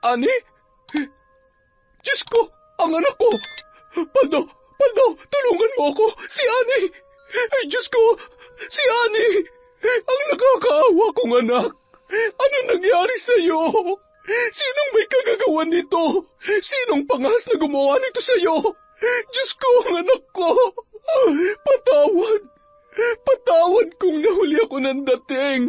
Ani? Diyos ko, ang anak ko! Paldo, tulungan mo ako! Si Ani! Ay, Diyos ko! Si Ani! Ang nakakaawa kong anak! Ano nangyari sa'yo? Sinong may kagagawan nito? Sinong pangas na gumawa nito sa'yo? Diyos ko, ang anak ko! Patawad! Patawad kung nahuli ako ng dating!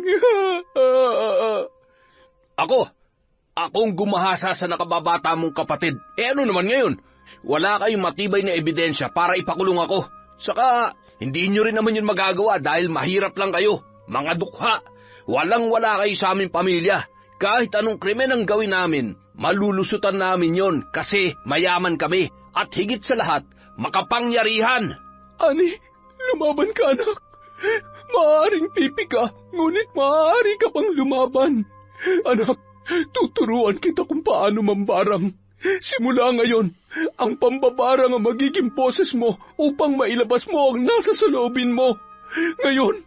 Akong gumahasa sa nakababata mong kapatid. Ano naman ngayon? Wala kayong matibay na ebidensya para ipakulong ako. Saka, hindi nyo rin naman yun magagawa dahil mahirap lang kayo. Mga dukha. Walang-wala kayo sa aming pamilya. Kahit anong krimen ang gawin namin, malulusutan namin yon kasi mayaman kami. At higit sa lahat, makapangyarihan. Ani, lumaban ka, anak. Maaaring pipi ka, ngunit maaari ka pang lumaban. Anak, tuturuan kita kung paano mambarang. Simula ngayon, ang pambabarang ang magiging boses mo upang mailabas mo ang nasa saloobin mo. Ngayon,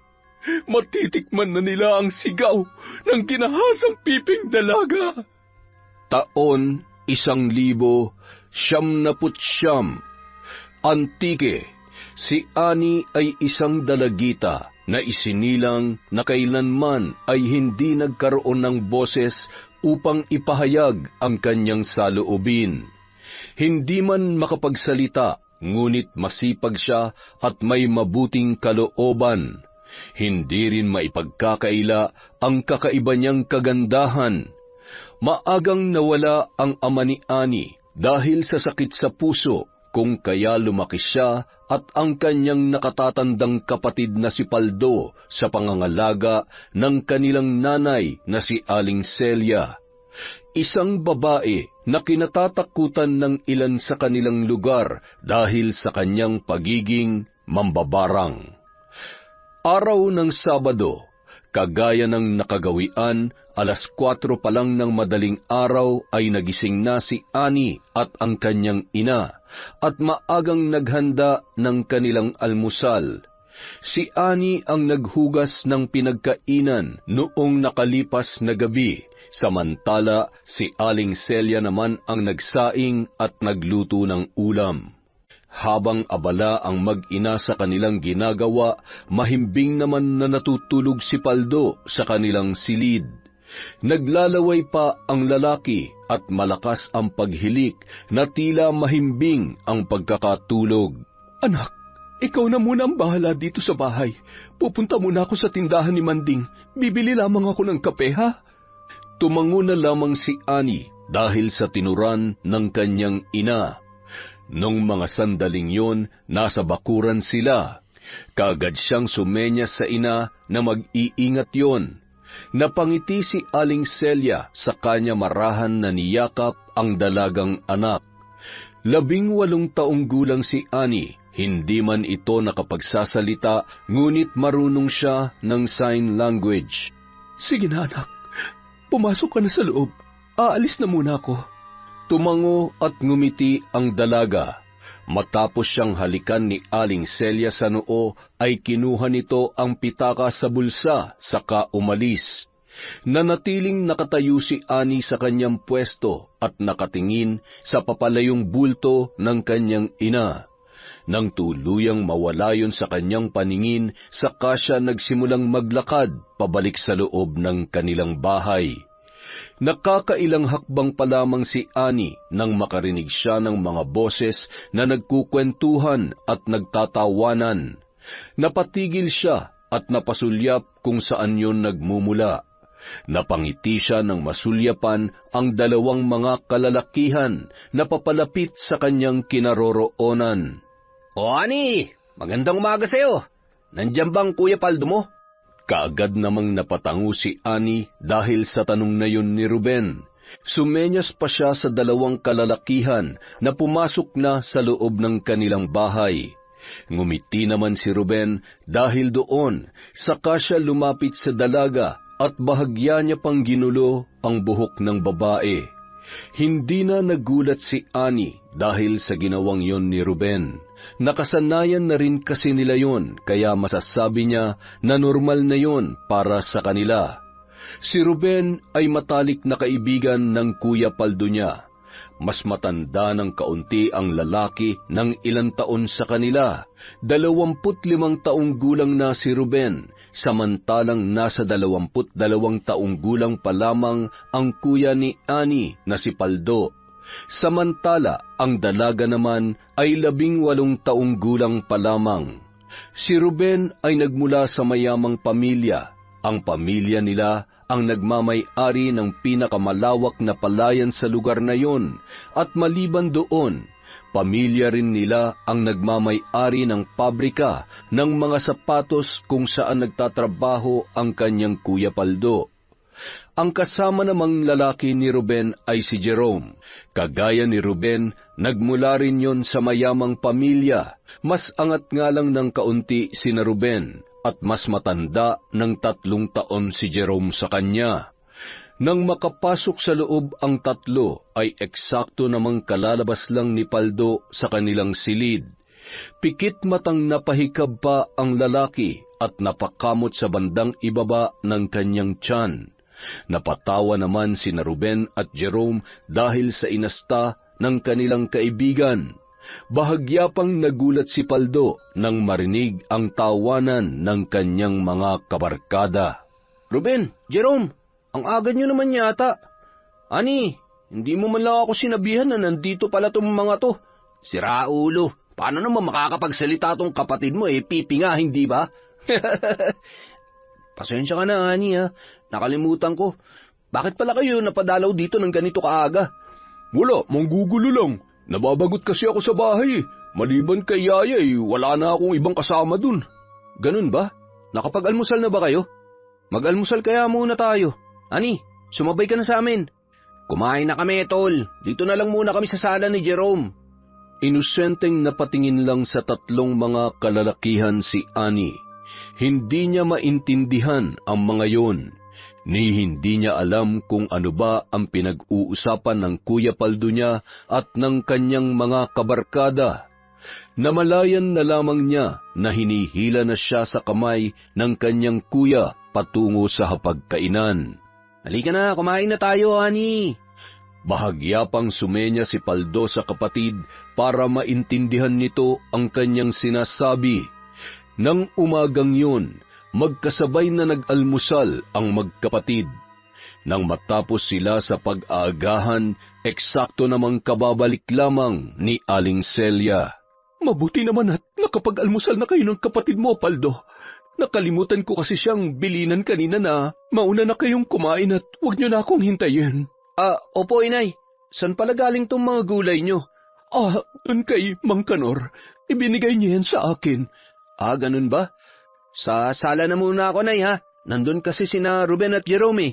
matitikman na nila ang sigaw ng ginahasang piping dalaga. Taon 1900. Antike, si Ani ay isang dalagita na isinilang na kailanman ay hindi nagkaroon ng boses upang ipahayag ang kanyang saloobin. Hindi man makapagsalita, ngunit masipag siya at may mabuting kalooban. Hindi rin maipagkakaila ang kakaiba niyang kagandahan. Maagang nawala ang ama ni Ani dahil sa sakit sa puso, kung kaya lumaki siya at ang kanyang nakatatandang kapatid na si Paldo sa pangangalaga ng kanilang nanay na si Aling Celia, isang babae na kinatatakutan ng ilan sa kanilang lugar dahil sa kanyang pagiging mambabarang. Araw ng Sabado, kagaya ng nakagawian, 4:00 pa lang ng madaling araw ay nagising na si Ani at ang kanyang ina at maagang naghanda ng kanilang almusal. Si Ani ang naghugas ng pinagkainan noong nakalipas na gabi, samantala si Aling Celia naman ang nagsaing at nagluto ng ulam. Habang abala ang mag-ina sa kanilang ginagawa, mahimbing naman na natutulog si Paldo sa kanilang silid. Naglalaway pa ang lalaki at malakas ang paghilik na tila mahimbing ang pagkakatulog. Anak, ikaw na muna ang bahala dito sa bahay. Pupunta muna ako sa tindahan ni Manding. Bibili lamang ako ng kape, ha? Tumango na lamang si Ani dahil sa tinuran ng kanyang ina. Nung mga sandaling yon, nasa bakuran sila. Kaagad siyang sumenyas sa ina na mag-iingat yon. Napangiti si Aling Celia sa kanya marahan na niyakap ang dalagang anak. 18 taong gulang si Ani, hindi man ito nakapagsasalita, ngunit marunong siya ng sign language. Sige na, anak. Pumasok ka na sa loob. Aalis na muna ako. Tumango at ngumiti ang dalaga. Matapos siyang halikan ni Aling Celia sa noo, ay kinuha nito ang pitaka sa bulsa, saka umalis. Nanatiling nakatayo si Ani sa kanyang pwesto at nakatingin sa papalayong bulto ng kanyang ina. Nang tuluyang mawala yon sa kanyang paningin, saka siya nagsimulang maglakad pabalik sa loob ng kanilang bahay. Nakakailang hakbang pa lamang si Ani nang makarinig siya ng mga boses na nagkukwentuhan at nagtatawanan. Napatigil siya at napasulyap kung saan yon nagmumula. Napangiti siya ng masulyapan ang 2 mga kalalakihan na papalapit sa kanyang kinaroroonan. O Ani, magandang umaga sa'yo. Nandiyan bang Kuya Paldo mo? Kaagad namang napatango si Ani dahil sa tanong na yun ni Ruben. Sumenyas pa siya sa 2 kalalakihan na pumasok na sa loob ng kanilang bahay. Ngumiti naman si Ruben dahil doon, saka siya lumapit sa dalaga at bahagya niya pang ginulo ang buhok ng babae. Hindi na nagulat si Ani dahil sa ginawang yon ni Ruben. Nakasanayan na rin kasi nila yon, kaya masasabi niya na normal na yon para sa kanila. Si Ruben ay matalik na kaibigan ng Kuya Paldo niya. Mas matanda ng kaunti ang lalaki ng ilang taon sa kanila. 25 taong gulang na si Ruben, samantalang nasa 22 taong gulang pa lamang ang kuya ni Annie na si Paldo. Samantala, ang dalaga naman ay 18 taong gulang pa lamang. Si Ruben ay nagmula sa mayamang pamilya. Ang pamilya nila ang nagmamay-ari ng pinakamalawak na palayan sa lugar na yon, at maliban doon, pamilya rin nila ang nagmamay-ari ng pabrika ng mga sapatos kung saan nagtatrabaho ang kanyang Kuya Paldo. Ang kasama namang lalaki ni Ruben ay si Jerome. Kagaya ni Ruben, nagmula rin yon sa mayamang pamilya. Mas angat nga lang ng kaunti sina Ruben, at mas matanda ng 3 taon si Jerome sa kanya. Nang makapasok sa loob ang tatlo, ay eksakto namang kalalabas lang ni Paldo sa kanilang silid. Pikit matang napahikab pa ang lalaki at napakamot sa bandang ibaba ng kanyang tiyan. Napatawa naman sina Ruben at Jerome dahil sa inasta ng kanilang kaibigan. Bahagya pang nagulat si Paldo nang marinig ang tawanan ng kanyang mga kabarkada. Ruben, Jerome, ang aga nyo naman yata. Ani, hindi mo man lang ako sinabihan na nandito pala tong mga to. Sira ulo, paano naman makakapagsalita tong kapatid mo pipi nga, hindi ba? Pasensya ka na, Ani ha. Nakalimutan ko. Bakit pala kayo napadalaw dito ng ganito kaaga? Wala, manggugulo lang. Nababagot kasi ako sa bahay. Maliban kay Yaya wala na akong ibang kasama dun. Ganun ba? Nakapag-almusal na ba kayo? Mag-almusal kaya muna tayo. Ani, sumabay ka na sa amin. Kumain na kami, tol. Dito na lang muna kami sa sala ni Jerome. Inosenteng napatingin lang sa 3 mga kalalakihan si Annie. Hindi niya maintindihan ang mga yon, ni hindi niya alam kung ano ba ang pinag-uusapan ng Kuya Paldo niya at ng kanyang mga kabarkada. Namalayan na lamang niya na hinihila na siya sa kamay ng kanyang kuya patungo sa hapagkainan. Halika na, kumain na tayo, Ani. Bahagya pang sumenya si Paldo sa kapatid para maintindihan nito ang kanyang sinasabi. Nang umagang yun, magkasabay na nag-almusal ang magkapatid. Nang matapos sila sa pag-aagahan, eksakto namang kababalik lamang ni Aling Celia. Mabuti naman at nakapag-almusal na kayo ng kapatid mo, Paldo. Nakalimutan ko kasi siyang bilinan kanina na mauna na kayong kumain at huwag niyo na akong hintayin. Opo, Inay. San pala galing tong mga gulay niyo? Dun kay Mang Kanor. Ibinigay niya yan sa akin. Ganun ba? Sa sala na muna ako, Nay, ha? Nandun kasi sina Ruben at Jerome.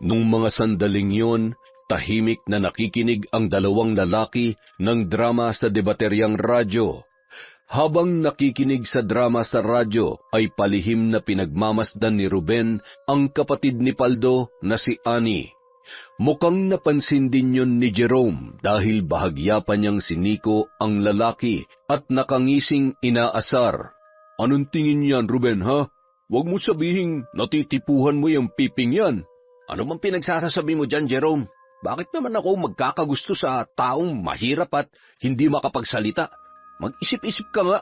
Nung mga sandaling yon, tahimik na nakikinig ang 2 lalaki ng drama sa debateryang radyo. Habang nakikinig sa drama sa radyo, ay palihim na pinagmamasdan ni Ruben ang kapatid ni Paldo na si Annie. Mukhang napansin din yun ni Jerome dahil bahagya pa niyang siniko ang lalaki at nakangising inaasar. Anong tingin yan, Ruben, ha? Huwag mo sabihing natitipuhan mo yung piping yan. Ano man pinagsasasabi mo dyan, Jerome? Bakit naman ako magkakagusto sa taong mahirap at hindi makapagsalita? Mag-isip-isip ka nga.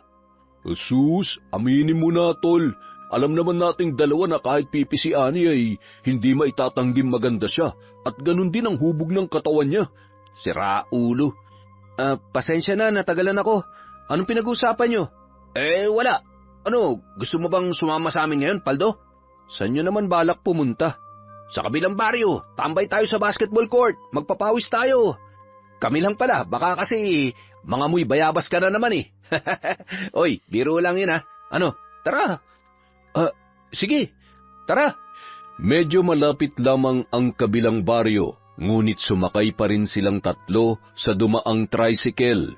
Sus, aminin mo na, tol. Alam naman nating dalawa na kahit pipi si Annie ay hindi maitatanggim maganda siya at ganun din ang hubog ng katawan niya. Sira ulo. Pasensya na, natagalan ako. Anong pinag-usapan niyo? Wala. Ano, gusto mo bang sumama sa amin ngayon, Paldo? Saan niyo naman balak pumunta? Sa kabilang baryo, tambay tayo sa basketball court, magpapawis tayo. Kami lang pala, baka kasi mga muy bayabas ka na naman eh. Oy, biro lang yun ha. Ano, tara. Sige, tara. Medyo malapit lamang ang kabilang baryo, ngunit sumakay pa rin silang 3 sa dumaang tricycle.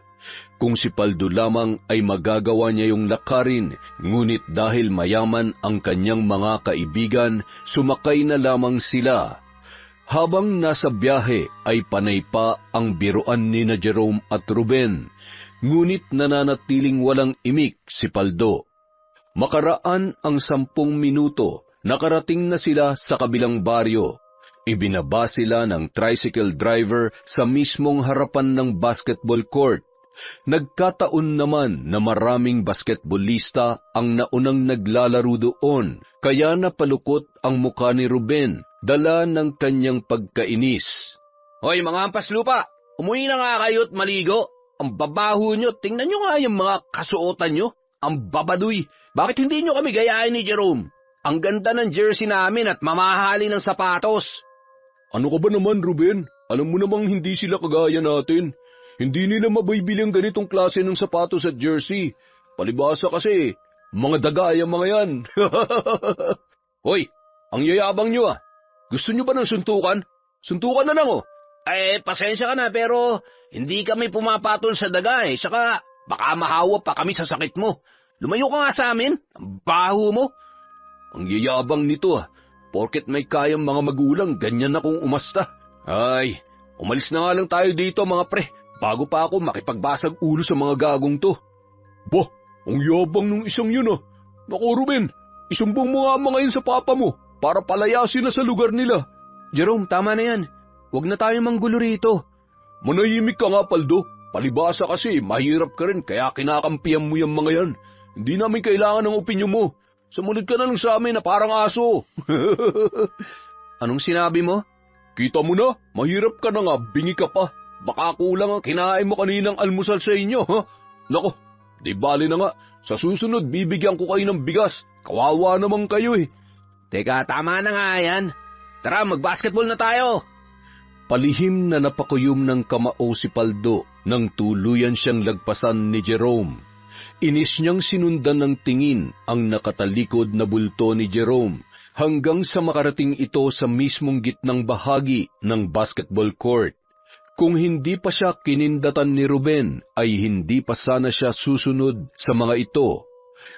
Kung si Paldo lamang ay magagawa niya yung lakarin, ngunit dahil mayaman ang kanyang mga kaibigan, sumakay na lamang sila. Habang nasa biyahe ay panay pa ang biruan ni na Jerome at Ruben, ngunit nananatiling walang imik si Paldo. Makaraan ang 10 minuto, nakarating na sila sa kabilang baryo. Ibinaba sila ng tricycle driver sa mismong harapan ng basketball court. Nagkataon naman na maraming basketballista ang naunang naglalaro doon, kaya napalukot ang mukha ni Ruben, dala ng kanyang pagkainis. Hoy mga hampas lupa, umuwi na nga kayo't maligo. Ang babaho nyo, tingnan nyo nga yung mga kasuotan nyo. Ang babaduy, bakit hindi nyo kami gayahin ni Jerome? Ang ganda ng jersey namin at mamahali ng sapatos. Ano ka ba naman, Ruben? Alam mo namang hindi sila kagaya natin. Hindi nila mabibili ang ganitong klase ng sapatos at jersey. Palibasa kasi, mga daga yung mga yan. Hoy, Ang yayabang nyo ah. Gusto nyo ba ng suntukan? Suntukan na lang oh. Pasensya ka na pero hindi kami pumapatol sa daga eh. Saka baka mahawa pa kami sa sakit mo. Lumayo ka nga sa amin. Ang baho mo. Ang yayabang nito ah. Porket may kayang mga magulang, ganyan akong umasta. Ay, umalis na nga lang tayo dito mga pre, bago pa ako makipagbasag ulo sa mga gagong to. Bah, ang yabang nung isang yun ah. Naku Ruben, isumbong mo nga mga yun sa papa mo, para palayasin na sa lugar nila. Jerome, tama na yan. Huwag na tayo manggulo rito. Manahimik ka nga Paldo, palibasa kasi mahirap ka rin kaya kinakampihan mo yung mga yan. Hindi namin kailangan ng opinyon mo. Sumunod ka na lang sa amin na parang aso. Anong sinabi mo? Kita mo na, mahirap ka na nga, bingi ka pa. Baka kulang ang kinain mo kaninang almusal sa inyo, ha? Nako, di bali na nga, sa susunod bibigyan ko kayo ng bigas. Kawawa naman kayo eh. Teka, tama na nga yan. Tara, mag-basketball na tayo. Palihim na napakuyom ng kamao si Paldo nang tuluyan siyang lagpasan ni Jerome. Inis niyang sinundan ng tingin ang nakatalikod na bulto ni Jerome hanggang sa makarating ito sa mismong gitnang bahagi ng basketball court. Kung hindi pa siya kinindatan ni Ruben, ay hindi pa sana siya susunod sa mga ito.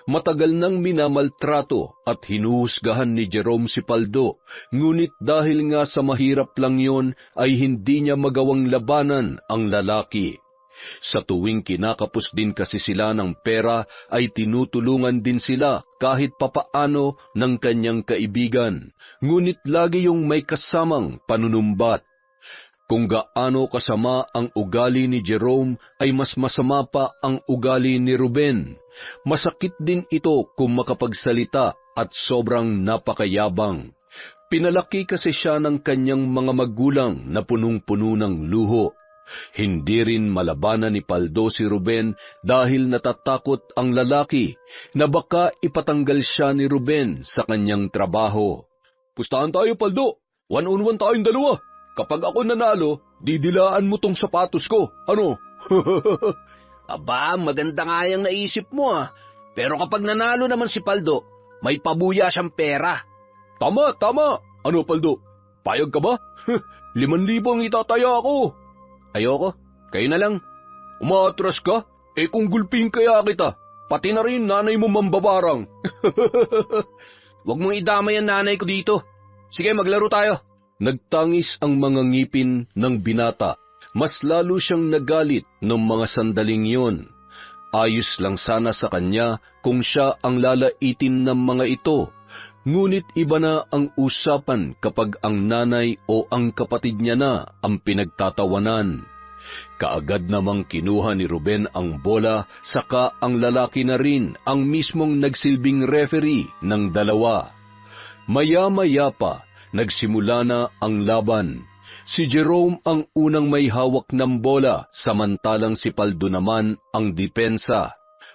Matagal nang minamaltrato at hinuhusgahan ni Jerome si Paldo, ngunit dahil nga sa mahirap lang yon ay hindi niya magawang labanan ang lalaki. Sa tuwing kinakapos din kasi sila ng pera ay tinutulungan din sila kahit papaano ng kanyang kaibigan, ngunit lagi yung may kasamang panunumbat. Kung gaano kasama ang ugali ni Jerome ay mas masama pa ang ugali ni Ruben. Masakit din ito kung makapagsalita at sobrang napakayabang. Pinalaki kasi siya ng kanyang mga magulang na punong-puno ng luho. Hindi rin malabanan ni Paldo si Ruben dahil natatakot ang lalaki na baka ipatanggal siya ni Ruben sa kanyang trabaho. Pustahan tayo Paldo, 1-on-1 tayong dalawa. Kapag ako nanalo, didilaan mo tong sapatos ko. Ano? Aba, maganda nga yung naisip mo ah. Pero kapag nanalo naman si Paldo, may pabuya siyang pera. Tama. Ano Paldo? Payag ka ba? 5,000 ang itataya ako. Ayoko, kayo na lang. Umaatras ka? Kung gulping kaya kita, pati na rin nanay mo mambabarang. Huwag mong idamay ang nanay ko dito. Sige, maglaro tayo. Nagtangis ang mga ngipin ng binata. Mas lalo siyang nagalit ng mga sandaling yon. Ayos lang sana sa kanya kung siya ang lalaitin ng mga ito. Ngunit iba na ang usapan kapag ang nanay o ang kapatid niya na ang pinagtatawanan. Kaagad namang kinuha ni Ruben ang bola, saka ang lalaki na rin ang mismong nagsilbing referee ng dalawa. Maya-maya pa, nagsimula na ang laban. Si Jerome ang unang may hawak ng bola, samantalang si Paldo naman ang depensa.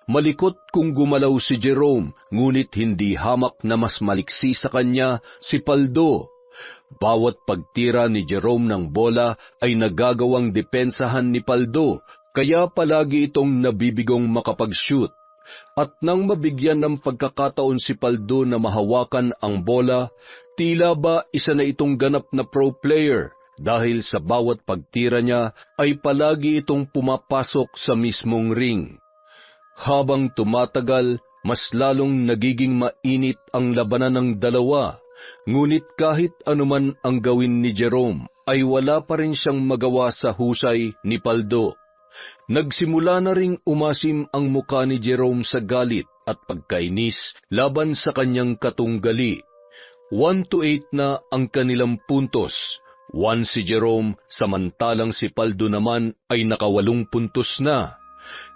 Malikot kung gumalaw si Jerome, ngunit hindi hamak na mas maliksi sa kanya si Paldo. Bawat pagtira ni Jerome ng bola ay nagagawang depensahan ni Paldo, kaya palagi itong nabibigong makapag-shoot. At nang mabigyan ng pagkakataon si Paldo na mahawakan ang bola, tila ba isa na itong ganap na pro player dahil sa bawat pagtira niya ay palagi itong pumapasok sa mismong ring. Habang tumatagal, mas lalong nagiging mainit ang labanan ng dalawa, ngunit kahit anuman ang gawin ni Jerome, ay wala pa rin siyang magawa sa husay ni Paldo. Nagsimula na ring umasim ang muka ni Jerome sa galit at pagkainis laban sa kanyang katunggali. 1-8 na ang kanilang puntos. 1 si Jerome, samantalang si Paldo naman ay naka-8 puntos na.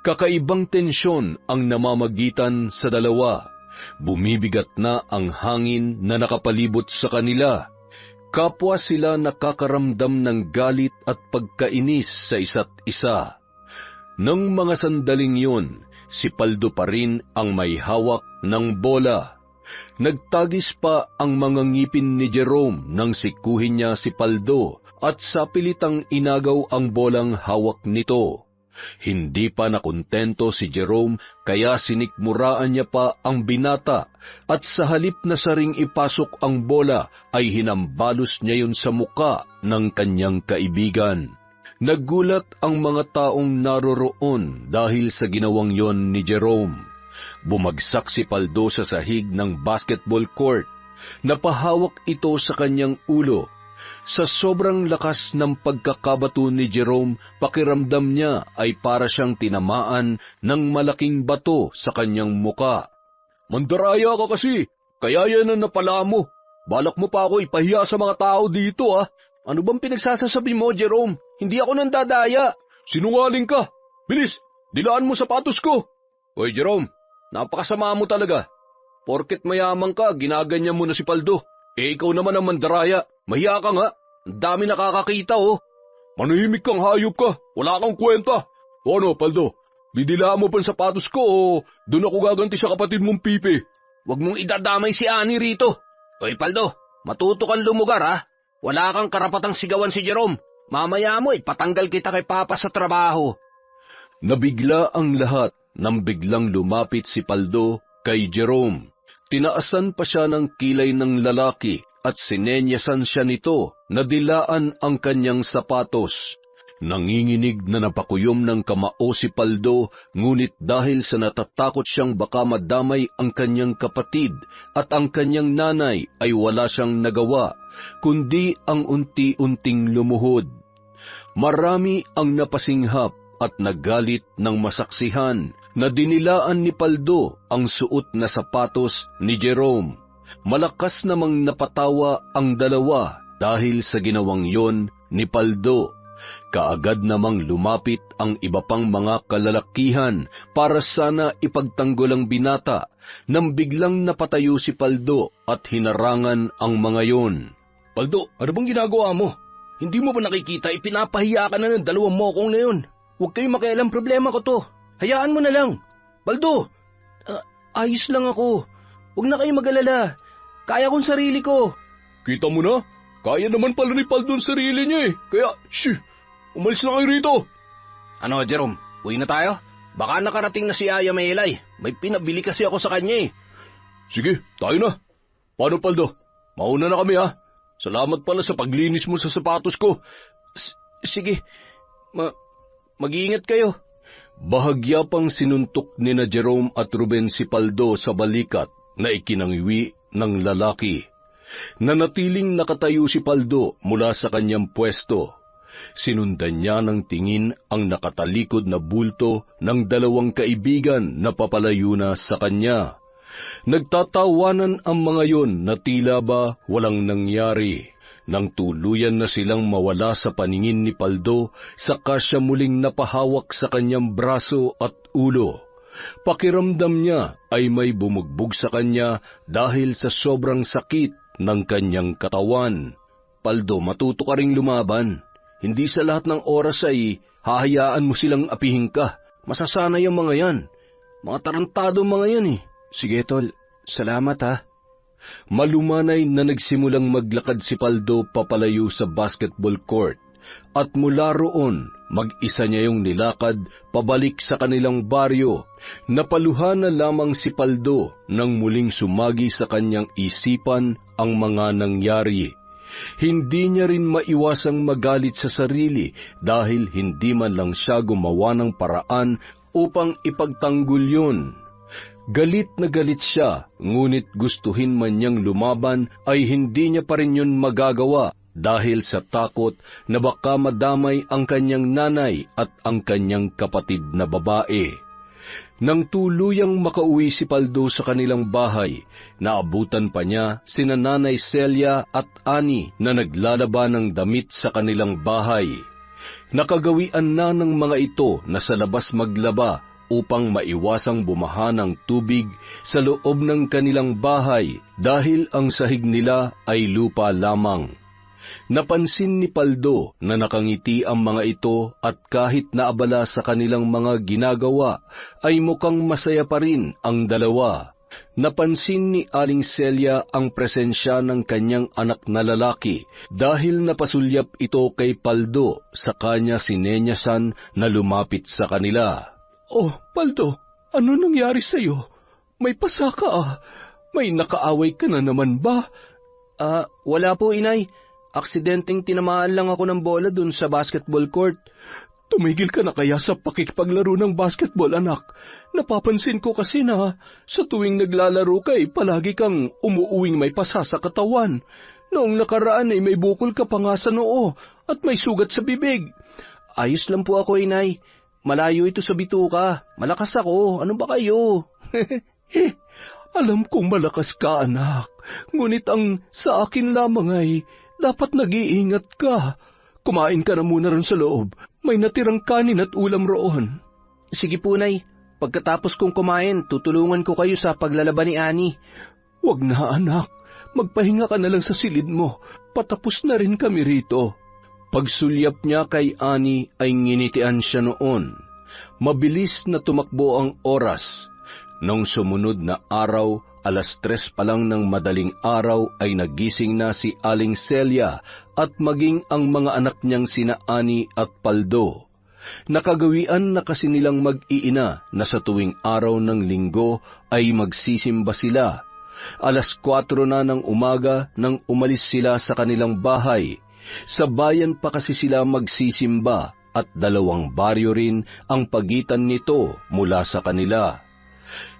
Kakaibang tensyon ang namamagitan sa dalawa. Bumibigat na ang hangin na nakapalibot sa kanila. Kapwa sila nakakaramdam ng galit at pagkainis sa isa't isa. Nang mga sandaling yun, si Paldo pa rin ang may hawak ng bola. Nagtagis pa ang mga ngipin ni Jerome nang sikuhin niya si Paldo at sa pilitang inagaw ang bolang hawak nito. Hindi pa nakontento si Jerome kaya sinikmuraan niya pa ang binata at sa halip na saring ipasok ang bola ay hinambalos niya yun sa muka ng kanyang kaibigan. Nagulat ang mga taong naroroon dahil sa ginawang yon ni Jerome. Bumagsak si Paldo sa sahig ng basketball court. Napahawak ito sa kanyang ulo. Sa sobrang lakas ng pagkakabato ni Jerome, pakiramdam niya ay para siyang tinamaan ng malaking bato sa kanyang muka. "Mandaraya ka kasi, kaya yan ang napala mo. Balak mo pa ako ipahiya sa mga tao dito ah. Ano bang pinagsasasabi mo, Jerome? Hindi ako nandadaya." "Sinungaling ka! Bilis, dilaan mo sapatos ko!" "Hoy Jerome, napakasama mo talaga. Porket mayaman ka, ginaganyan mo na si Paldo. Ikaw naman ang mandaraya. Mahiya ka nga. Ang dami nakakakita oh." "Manahimik kang hayop ka. Wala kang kwenta. O ano, Paldo? Didilaan mo pa ang sapatos ko o doon ako gaganti sa kapatid mong Pipi?" Huwag mong idadamay si Ani rito. Hoy Paldo, matuto kang lumugar ha. Wala kang karapatang sigawan si Jerome. Mamaya mo ipatanggal kita kay Papa sa trabaho. Nabigla ang lahat nang biglang lumapit si Paldo kay Jerome. Tinaasan pa siya ng kilay ng lalaki at sinenyasan siya nito na dilaan ang kanyang sapatos. Nanginginig na napakuyom ng kamao si Paldo, ngunit dahil sa natatakot siyang baka madamay ang kanyang kapatid at ang kanyang nanay ay wala siyang nagawa, kundi ang unti-unting lumuhod. Marami ang napasinghap at nagalit ng masaksihan na dinilaan ni Paldo ang suot na sapatos ni Jerome. Malakas namang napatawa ang dalawa dahil sa ginawang yon ni Paldo. Kaagad namang lumapit ang iba pang mga kalalakihan para sana ipagtanggol ang binata nang biglang napatayo si Paldo at hinarangan ang mga yon. Paldo, ano bang ginagawa mo? Hindi mo ba nakikita ipinapahiya ka na ng dalawang mokong na yun? Huwag kayong makialam, problema ko to. Hayaan mo na lang. Paldo, ayos lang ako. Huwag na kayong mag-alala. Kaya kong sarili ko. "Kita mo na? Kaya naman pala ni Paldo ang sarili niya eh. Kaya, umalis na kayo rito." Ano, Jerome? Uwi na tayo? Baka nakarating na si Aya Maylay. May pinabili kasi ako sa kanya eh. "Sige, tayo na. Paano, Paldo? Mauna na kami ha. Salamat pala sa paglinis mo sa sapatos ko." Sige, mag-iingat kayo. Bahagya pang sinuntok ni na Jerome at Ruben si Paldo sa balikat na ikinangiwi ng lalaki. Nanatiling nakatayo si Paldo mula sa kanyang pwesto. Sinundan niya ng tingin ang nakatalikod na bulto ng dalawang kaibigan na papalayo na sa kanya. Nagtatawanan ang mga yon na tila ba walang nangyari. Nang tuluyan na silang mawala sa paningin ni Paldo, saka siya muling napahawak sa kanyang braso at ulo. Pakiramdam niya ay may bumugbog sa kanya dahil sa sobrang sakit ng kanyang katawan. "Paldo, matuto ka ring lumaban. Hindi sa lahat ng oras ay hahayaan mo silang apihin ka. Masasanay ang mga yan. Mga tarantado mga yan eh." "Sige tol, salamat ha." Malumanay na nagsimulang maglakad si Paldo papalayo sa basketball court at mula roon mag-isa niya yung nilakad pabalik sa kanilang baryo. Napaluhan na lamang si Paldo nang muling sumagi sa kanyang isipan ang mga nangyari. Hindi niya rin maiwasang magalit sa sarili dahil hindi man lang siya gumawa ng paraan upang ipagtanggol yun. Galit na galit siya, ngunit gustuhin man niyang lumaban ay hindi niya pa rin yun magagawa dahil sa takot na baka madamay ang kanyang nanay at ang kanyang kapatid na babae. Nang tuluyang makauwi si Paldo sa kanilang bahay, naabutan pa niya sina Nanay Celia at Ani na naglalaba ng damit sa kanilang bahay. Nakagawian na ng mga ito na sa labas maglaba upang maiwasang bumaha ng tubig sa loob ng kanilang bahay dahil ang sahig nila ay lupa lamang. Napansin ni Paldo na nakangiti ang mga ito at kahit naabala sa kanilang mga ginagawa, ay mukhang masaya pa rin ang dalawa. Napansin ni Aling Celia ang presensya ng kanyang anak na lalaki dahil napasulyap ito kay Paldo sa kanya sinenyasan na lumapit sa kanila. Oh, Paldo, ano nangyari sa'yo? May pasa ka. May nakaaway ka na naman ba? Wala po, inay. Aksidenteng tinamaan lang ako ng bola dun sa basketball court. Tumigil ka na kaya sa pakikipaglaro ng basketball, anak. Napapansin ko kasi na sa tuwing naglalaro ka palagi kang umuuwing may pasa sa katawan. Noong nakaraan may bukol ka pa nga sa noo at may sugat sa bibig. Ayos lang po ako, inay. Malayo ito sa bituka. Malakas ako. Ano ba kayo? Alam kong malakas ka, anak. Ngunit ang sa akin lamang dapat nag-iingat ka. Kumain ka na muna ron sa loob. May natirang kanin at ulam roon. Sige po, nay. Pagkatapos kong kumain, tutulungan ko kayo sa paglalaba ni Ani. Wag na, anak. Magpahinga ka na lang sa silid mo. Patapos na rin kami rito. Pagsulyap niya kay Ani ay nginitian siya noon. Mabilis na tumakbo ang oras. Nung sumunod na araw, 3:00 pa lang ng madaling araw ay nagising na si Aling Celia at maging ang mga anak niyang sina Ani at Paldo. Nakagawian na kasi nilang mag-iina na sa tuwing araw ng linggo ay magsisimba sila. 4:00 na ng umaga nang umalis sila sa kanilang bahay. Sa bayan pa kasi sila magsisimba at 2 baryo rin ang pagitan nito mula sa kanila.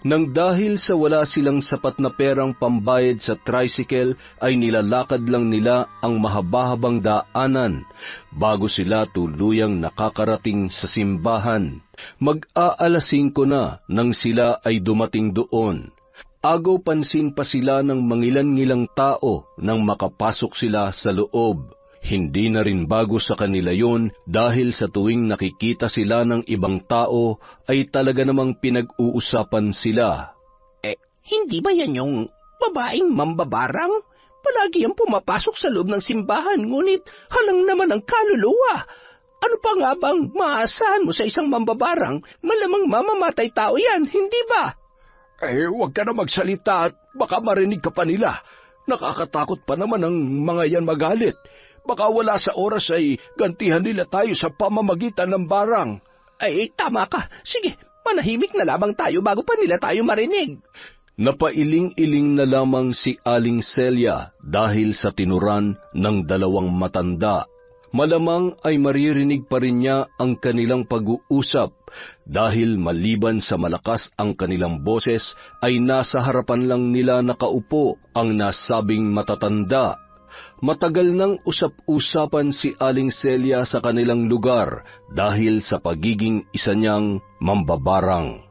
Nang dahil sa wala silang sapat na perang pambayad sa tricycle ay nilalakad lang nila ang mahaba-habang daanan bago sila tuluyang nakakarating sa simbahan. Mag-aalas 5 na nang sila ay dumating doon. Agaw pansin pa sila ng mangilan-ngilang tao nang makapasok sila sa loob. Hindi na rin bago sa kanila yon dahil sa tuwing nakikita sila ng ibang tao ay talaga namang pinag-uusapan sila. Hindi ba yan yung babaeng mambabarang? Palagi yung pumapasok sa loob ng simbahan, ngunit halang naman ang kaluluwa. Ano pa nga bang maasahan mo sa isang mambabarang? Malamang mamamatay tao yan, hindi ba? Huwag ka na magsalita at baka marinig ka pa nila. Nakakatakot pa naman ang mga yan magalit. Baka wala sa oras ay gantihan nila tayo sa pamamagitan ng barang. Tama ka. Sige, manahimik na lamang tayo bago pa nila tayo marinig. Napailing-iling na lamang si Aling Celia dahil sa tinuran ng 2 matanda. Malamang ay maririnig pa rin niya ang kanilang pag-uusap dahil maliban sa malakas ang kanilang boses ay nasa harapan lang nila nakaupo ang nasabing matatanda. Matagal nang usap-usapan si Aling Celia sa kanilang lugar dahil sa pagiging isa niyang mambabarang.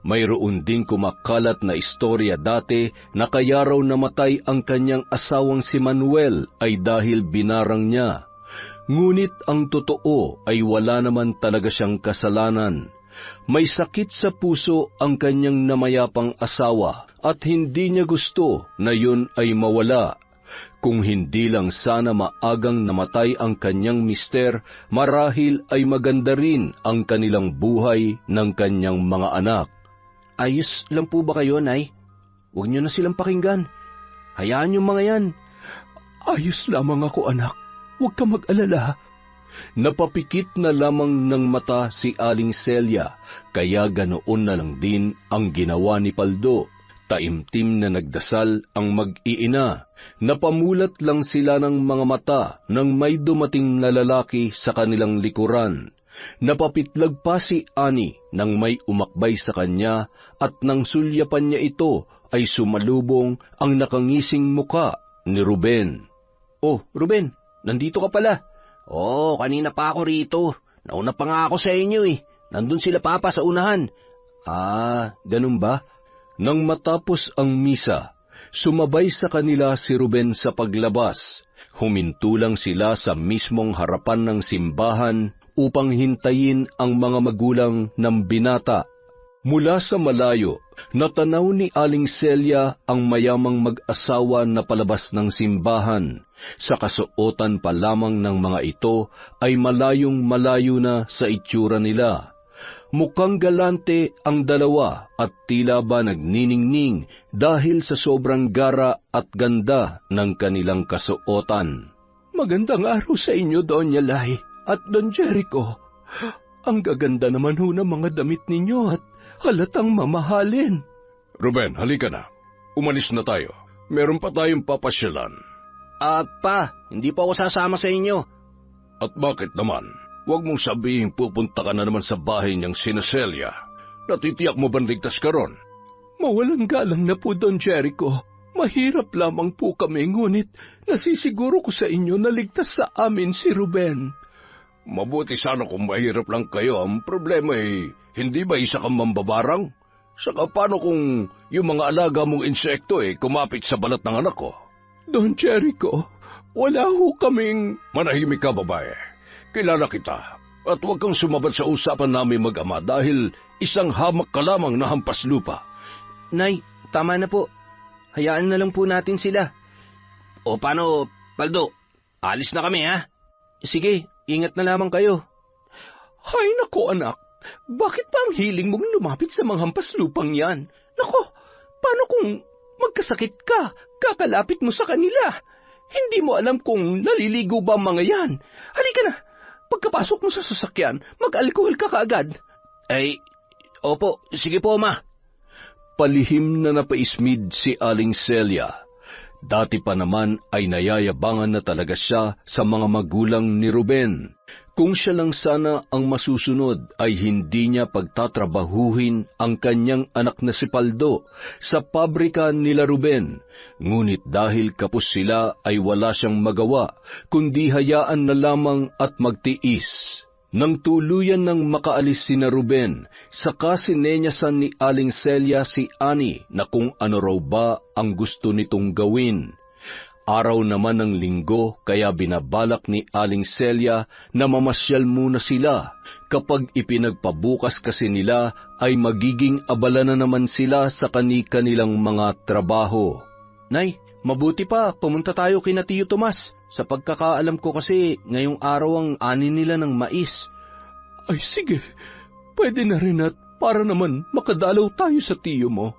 Mayroon din kumakalat na istorya dati na kaya raw namatay ang kanyang asawang si Manuel ay dahil binarang niya. Ngunit ang totoo ay wala naman talaga siyang kasalanan. May sakit sa puso ang kanyang namayapang asawa at hindi niya gusto na yun ay mawala. Kung hindi lang sana maagang namatay ang kanyang mister, marahil ay maganda rin ang kanilang buhay ng kanyang mga anak. Ayos lang po ba kayo, Nay? Huwag niyo na silang pakinggan. Hayaan yung mga yan. Ayos lamang ako, anak. Huwag ka mag-alala. Napapikit na lamang ng mata si Aling Celia, kaya ganoon na lang din ang ginawa ni Paldo. Taimtim na nagdasal ang mag-iina. Napamulat lang sila ng mga mata nang may dumating na lalaki sa kanilang likuran. Napapitlag pa si Ani nang may umakbay sa kanya at nang sulyapan niya ito ay sumalubong ang nakangising muka ni Ruben. Oh, Ruben, nandito ka pala. Kanina pa ako rito. Nauna pa nga ako sa inyo . Nandun sila papa sa unahan. Ganun ba? Nang matapos ang misa, sumabay sa kanila si Ruben sa paglabas. Huminto lang sila sa mismong harapan ng simbahan upang hintayin ang mga magulang ng binata. Mula sa malayo, natanaw ni Aling Celia ang mayamang mag-asawa na palabas ng simbahan. Sa kasuotan pa lamang ng mga ito ay malayong malayo na sa itsura nila. Mukhang galante ang dalawa at tila ba nagniningning dahil sa sobrang gara at ganda ng kanilang kasuotan. Magandang araw sa inyo, Doña Lai at Don Jericho. Ang gaganda naman ho ng mga damit ninyo at halatang mamahalin. Ruben, halika na. Umalis na tayo. Meron pa tayong papasyalan. Pa, hindi pa ako sasama sa inyo. At bakit naman? Huwag mong sabihin pupunta ka na naman sa bahay niyang sina Celia. Natitiyak mo ba ligtas ka ron? Mawalang galang na po, Don Jericho. Mahirap lamang po kami, ngunit nasisiguro ko sa inyo na ligtas sa amin si Ruben. Mabuti sana kung mahirap lang kayo. Ang problema ay, hindi ba isa kang mambabarang? Saka paano kung yung mga alaga mong insekto kumapit sa balat ng anak ko? Don Jericho, wala ho kaming... Manahimik ka, babae. Kilala kita, at huwag kang sumabad sa usapan namin mag-ama dahil isang hamak ka lamang na hampas lupa. Nay, tama na po. Hayaan na lang po natin sila. O paano, Paldo? Alis na kami, ha? Sige, ingat na lamang kayo. Hay nako, anak. Bakit pa ang hiling mong lumapit sa mga hampas lupang yan? Nako, paano kung magkasakit ka, kakalapit mo sa kanila? Hindi mo alam kung naliligo ba ang mga yan. Halika na. Pagkapasok mo sa sasakyan, mag-alkohol ka kaagad. Opo, sige po, Ma. Palihim na napaismid si Aling Celia. Dati pa naman ay nayayabangan na talaga siya sa mga magulang ni Ruben. Kung siya lang sana ang masusunod ay hindi niya pagtatrabahuhin ang kanyang anak na si Paldo sa pabrika nila Ruben. Ngunit dahil kapos sila ay wala siyang magawa, kundi hayaan na lamang at magtiis. Nang tuluyan ng makaalis sina Ruben, saka sinenyasan ni Aling Celia si Annie na kung ano raw ba ang gusto nitong gawin. Araw naman ng linggo kaya binabalak ni Aling Celia na mamasyal muna sila. Kapag ipinagpabukas kasi nila ay magiging abala na naman sila sa kani-kanilang mga trabaho. Nay, mabuti pa pumunta tayo kina Tiyo Tomas. Sa pagkakaalam ko kasi ngayong araw ang ani nila ng mais. Ay sige, pwede na rin at para naman makadalaw tayo sa tiyo mo.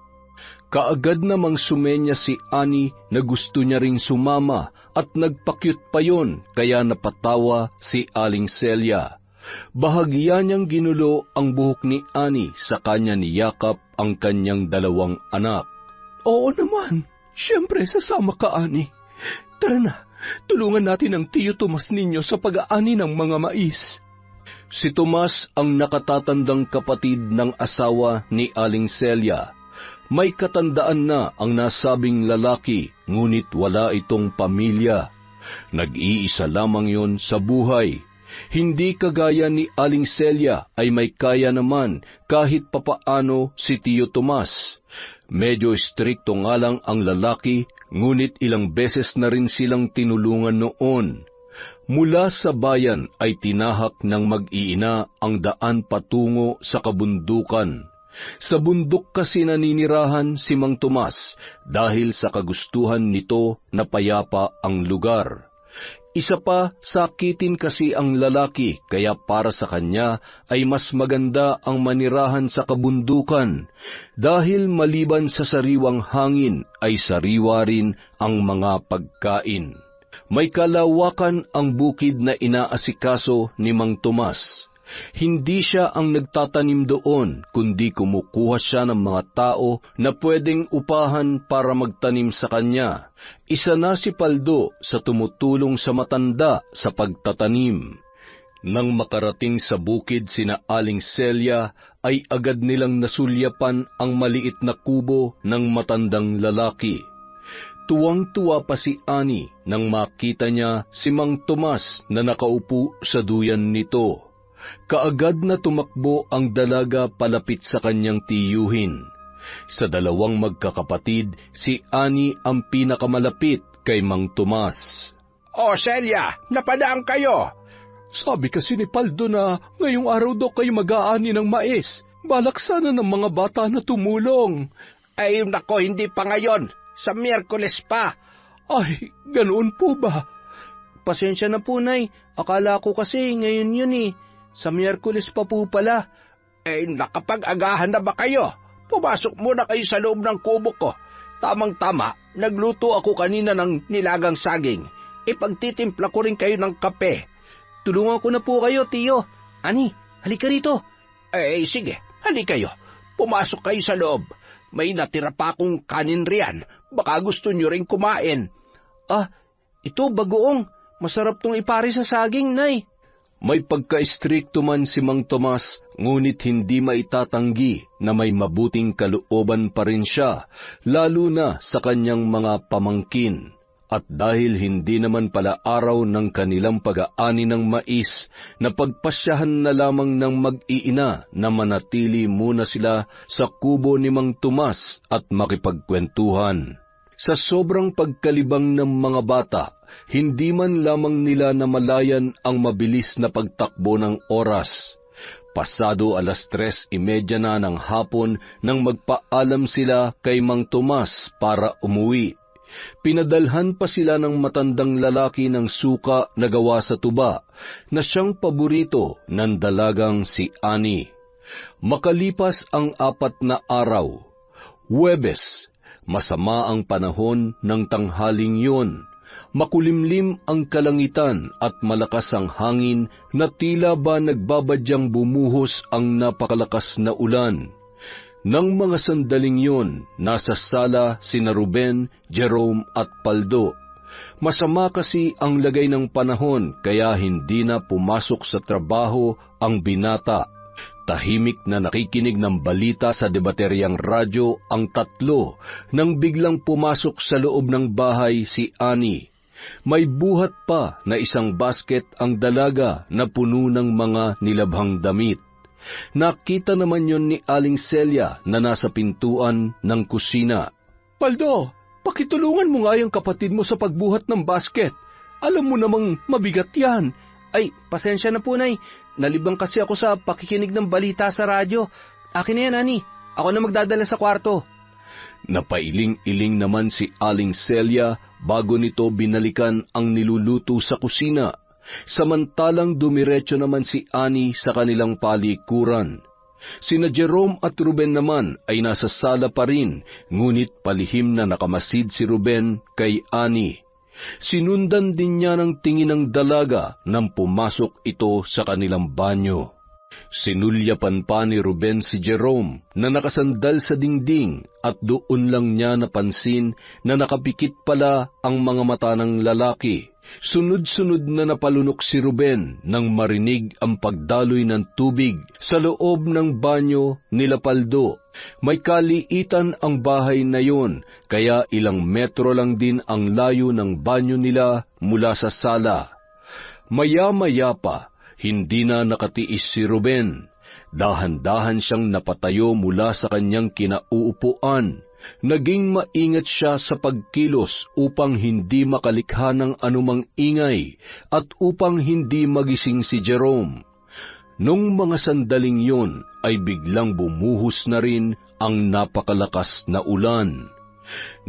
Kaagad namang sumenya si Annie na gusto niya ring sumama at nagpakyut pa yon kaya napatawa si Aling Celia. Bahagya niyang ginulo ang buhok ni Annie sa kanya niyakap ang kanyang dalawang anak. Oo naman, siyempre sasama ka, Annie. Tara na, tulungan natin ang Tiyo Tomas ninyo sa pag-aani ng mga mais. Si Tomas ang nakatatandang kapatid ng asawa ni Aling Celia. May katandaan na ang nasabing lalaki, ngunit wala itong pamilya. Nag-iisa lamang yon sa buhay. Hindi kagaya ni Aling Celia ay may kaya naman kahit papaano si Tiyo Tomas. Medyo strikto nga lang ang lalaki, ngunit ilang beses na rin silang tinulungan noon. Mula sa bayan ay tinahak ng mag-iina ang daan patungo sa kabundukan. Sa bundok kasi naninirahan si Mang Tomas dahil sa kagustuhan nito na payapa ang lugar. Isa pa, sakitin kasi ang lalaki kaya para sa kanya ay mas maganda ang manirahan sa kabundukan dahil maliban sa sariwang hangin ay sariwa rin ang mga pagkain. May kalawakan ang bukid na inaasikaso ni Mang Tomas. Hindi siya ang nagtatanim doon, kundi kumukuha siya ng mga tao na pwedeng upahan para magtanim sa kanya. Isa na si Paldo sa tumutulong sa matanda sa pagtatanim. Nang makarating sa bukid sina Aling Celia, ay agad nilang nasulyapan ang maliit na kubo ng matandang lalaki. Tuwang-tuwa pa si Annie nang makita niya si Mang Tomas na nakaupo sa duyan nito. Kaagad na tumakbo ang dalaga palapit sa kanyang tiyuhin. Sa dalawang magkakapatid, si Annie ang pinakamalapit kay Mang Tomas. O Celia, napadaan kayo. Sabi kasi ni Paldo na ngayong araw daw kayo mag-aani ng mais. Balak sana ng mga bata na tumulong. Ay nako, hindi pa ngayon. Sa Miyerkules pa. Ay, ganoon po ba? Pasensya na po, Nay. Akala ko kasi ngayon yun eh. Sa Miyerkules pa po pala. Nakapag-agahan na ba kayo? Pumasok muna kayo sa loob ng kubo ko. Tamang-tama, nagluto ako kanina ng nilagang saging. Ipagtitimpla ko rin kayo ng kape. Tulungan ko na po kayo, Tiyo. Ani, halika rito. Sige, halika kayo. Pumasok kayo sa loob. May natira pa akong kanin riyan. Baka gusto nyo rin kumain. Ito bagoong. Masarap tong ipari sa saging, Nay. May pagka-istrikto man si Mang Tomas, ngunit hindi maitatanggi na may mabuting kalooban pa rin siya, lalo na sa kanyang mga pamangkin. At dahil hindi naman pala araw ng kanilang pag-aani ng mais, napagpasyahan na lamang ng mag-iina na manatili muna sila sa kubo ni Mang Tomas at makipagkwentuhan. Sa sobrang pagkalibang ng mga bata, hindi man lamang nila namalayan ang mabilis na pagtakbo ng oras. Pasado 3:30 na ng hapon nang magpaalam sila kay Mang Tomas para umuwi. Pinadalhan pa sila ng matandang lalaki ng suka na gawa sa tuba, na siyang paborito ng dalagang si Annie. Makalipas ang 4 na araw, Huwebes, masama ang panahon ng tanghaling yun. Makulimlim ang kalangitan at malakas ang hangin na tila ba nagbabadyang bumuhos ang napakalakas na ulan. Nang mga sandaling yun, nasa sala sina Ruben, Jerome at Paldo. Masama kasi ang lagay ng panahon kaya hindi na pumasok sa trabaho ang binata. Tahimik na nakikinig ng balita sa debateryang radyo ang tatlo nang biglang pumasok sa loob ng bahay si Annie. May buhat pa na isang basket ang dalaga na puno ng mga nilabhang damit. Nakita naman yon ni Aling Celia na nasa pintuan ng kusina. Paldo, pakitulungan mo nga yung kapatid mo sa pagbuhat ng basket. Alam mo namang mabigat yan. Ay, pasensya na po, Nay. Nalibang kasi ako sa pakikinig ng balita sa radyo. Akin na yan, Ani. Ako na magdadala sa kwarto. Napailing-iling naman si Aling Celia bago nito binalikan ang niluluto sa kusina. Samantalang dumiretso naman si Annie sa kanilang palikuran. Sina Jerome at Ruben naman ay nasa sala pa rin, ngunit palihim na nakamasid si Ruben kay Annie. Sinundan din niya ng tingin ng dalaga nang pumasok ito sa kanilang banyo. Sinulyapan pa ni Ruben si Jerome na nakasandal sa dingding at doon lang niya napansin na nakapikit pala ang mga mata ng lalaki. Sunod-sunod na napalunok si Ruben nang marinig ang pagdaloy ng tubig sa loob ng banyo nila Paldo. May kaliitan ang bahay na yon, kaya ilang metro lang din ang layo ng banyo nila mula sa sala. Maya-maya pa, hindi na nakatiis si Ruben. Dahan-dahan siyang napatayo mula sa kanyang kinauupuan. Naging maingat siya sa pagkilos upang hindi makalikha ng anumang ingay at upang hindi magising si Jerome. Nung mga sandaling yun ay biglang bumuhos na rin ang napakalakas na ulan.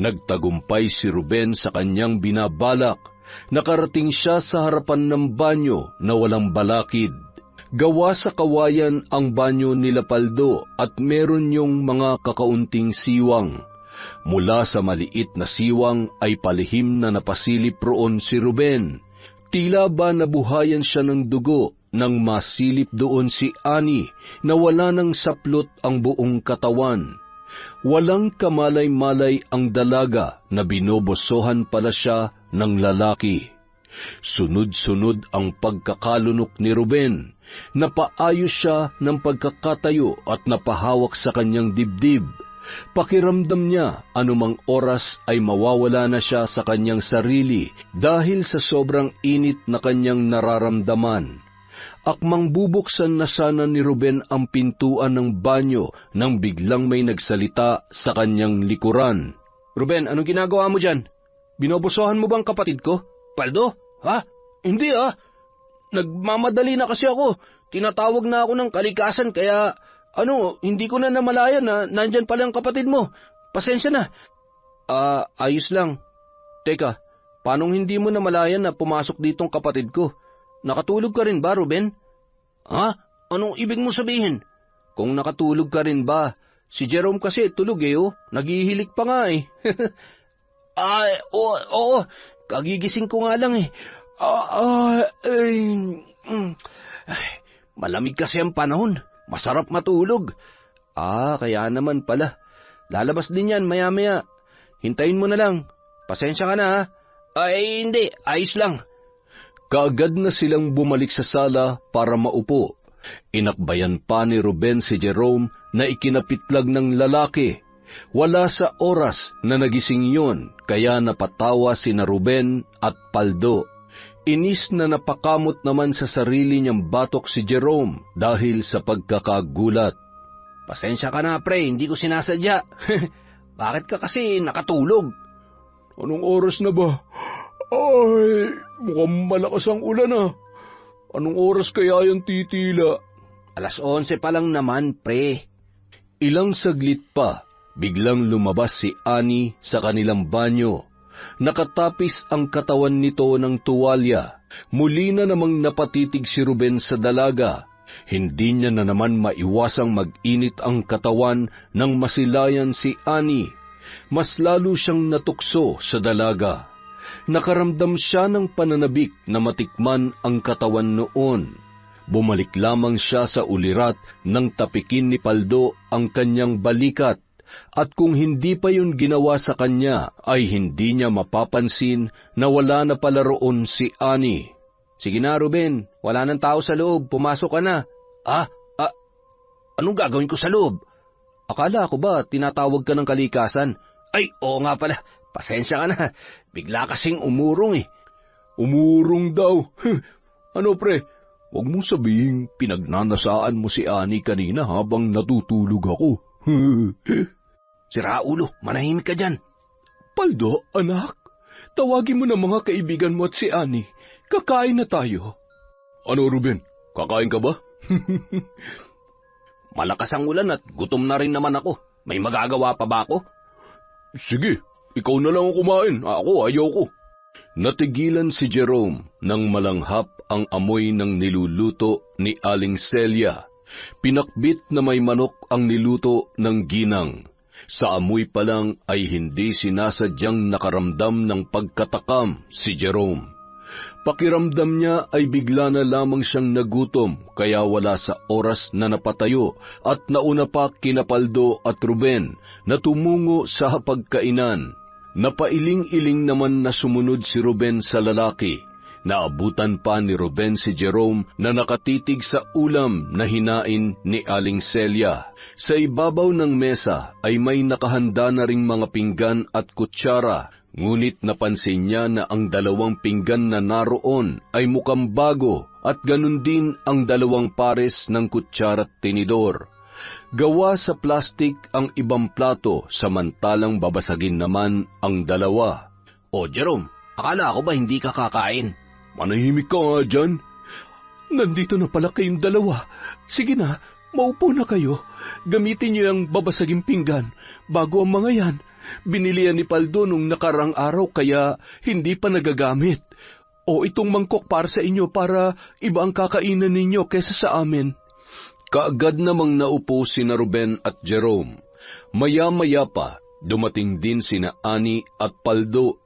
Nagtagumpay si Ruben sa kanyang binabalak. Nakarating siya sa harapan ng banyo na walang balakid. Gawa sa kawayan ang banyo nila Paldo at meron yung mga kakaunting siwang. Mula sa maliit na siwang ay palihim na napasilip roon si Ruben. Tila ba nabuhayan siya ng dugo nang masilip doon si Annie na wala ng saplot ang buong katawan. Walang kamalay-malay ang dalaga na binobosohan pala siya ng lalaki. Sunod-sunod ang pagkakalunok ni Ruben. Napaayos siya ng pagkakatayo at napahawak sa kanyang dibdib. Pakiramdam niya anumang oras ay mawawala na siya sa kanyang sarili dahil sa sobrang init na kanyang nararamdaman. Akmang bubuksan na sana ni Ruben ang pintuan ng banyo nang biglang may nagsalita sa kanyang likuran. "Ruben, anong ginagawa mo dyan? Binobosohan mo bang kapatid ko?" Paldo? Ha? Hindi Nagmamadali na kasi ako. Tinatawag na ako ng kalikasan kaya, hindi ko na namalayan na nandyan pala ang kapatid mo. Pasensya na. Ayos lang. Teka, paanong hindi mo namalayan na pumasok ditong kapatid ko? Nakatulog ka rin ba, Ruben? Ha? Anong ibig mo sabihin? Kung nakatulog ka rin ba, si Jerome kasi tulog Naghihilik pa nga Oo. Kagigising ko nga lang Malamig kasi ang panahon. Masarap matulog. Kaya naman pala. Lalabas din yan maya-maya. Hintayin mo na lang. Pasensya ka na Hindi. Ayos lang. Kaagad na silang bumalik sa sala para maupo. Inakbayan pa ni Ruben si Jerome na ikinapitlag ng lalaki. Wala sa oras na nagising yon, kaya napatawa sina Ruben at Paldo. Inis na napakamot naman sa sarili niyang batok si Jerome dahil sa pagkakagulat. Pasensya ka na, pre, hindi ko sinasadya. Bakit ka kasi nakatulog? Anong oras na ba? Mukhang malakas ang ulan Anong oras kaya yung titila? 11:00 pa lang naman, pre. Ilang saglit pa, biglang lumabas si Annie sa kanilang banyo. Nakatapis ang katawan nito ng tuwalya. Muli na namang napatitig si Ruben sa dalaga. Hindi niya na naman maiwasang mag-init ang katawan nang masilayan si Annie. Mas lalo siyang natukso sa dalaga. Nakaramdam siya ng pananabik na matikman ang katawan noon. Bumalik lamang siya sa ulirat nang tapikin ni Paldo ang kanyang balikat. At kung hindi pa yun ginawa sa kanya, ay hindi niya mapapansin na wala na pala roon si Annie. Sige na, Ruben. Wala nang tao sa loob. Pumasok ka na. Anong gagawin ko sa loob? Akala ko ba tinatawag ka ng kalikasan? Ay, oo nga pala. Pasensya ka na. Bigla kasing umurong Umurong daw? Ano pre? Huwag mong sabihin pinagnanasaan mo si Annie kanina habang natutulog ako. Sira ulo, manahimik ka dyan. Paldo, anak, tawagin mo na mga kaibigan mo at si Annie. Kakain na tayo. Ano, Ruben? Kakain ka ba? Malakas ang ulan at gutom na rin naman ako. May magagawa pa ba ako? Sige, ikaw na lang ang kumain. Ako, ayoko. Natigilan si Jerome nang malanghap ang amoy ng niluluto ni Aling Celia. Pinakbit na may manok ang niluto ng ginang. Sa amoy pa lang ay hindi sinasadyang nakaramdam ng pagkatakam si Jerome. Pakiramdam niya ay bigla na lamang siyang nagutom kaya wala sa oras na napatayo at nauna pa kina Paldo at Ruben na tumungo sa hapagkainan. Napailing-iling naman na sumunod si Ruben sa lalaki. Naabutan pa ni Ruben si Jerome na nakatitig sa ulam na hinain ni Aling Celia. Sa ibabaw ng mesa ay may nakahanda na ring mga pinggan at kutsara, ngunit napansin niya na ang 2 pinggan na naroon ay mukhang bago at ganun din ang 2 pares ng kutsara at tinidor. Gawa sa plastik ang ibang plato samantalang babasagin naman ang 2. O Jerome, akala ko ba hindi ka kakain? Manahimik ka nga dyan. Nandito na pala kayong 2. Sige na, maupo na kayo. Gamitin niyo ang babasaging pinggan bago ang mga yan. Binilihan ni Paldo nung nakarang araw kaya hindi pa nagagamit. O itong mangkok para sa inyo para iba ang kakainan ninyo kesa sa amin. Kaagad namang naupo sina Ruben at Jerome. Maya-maya pa, dumating din sina Annie at Paldo.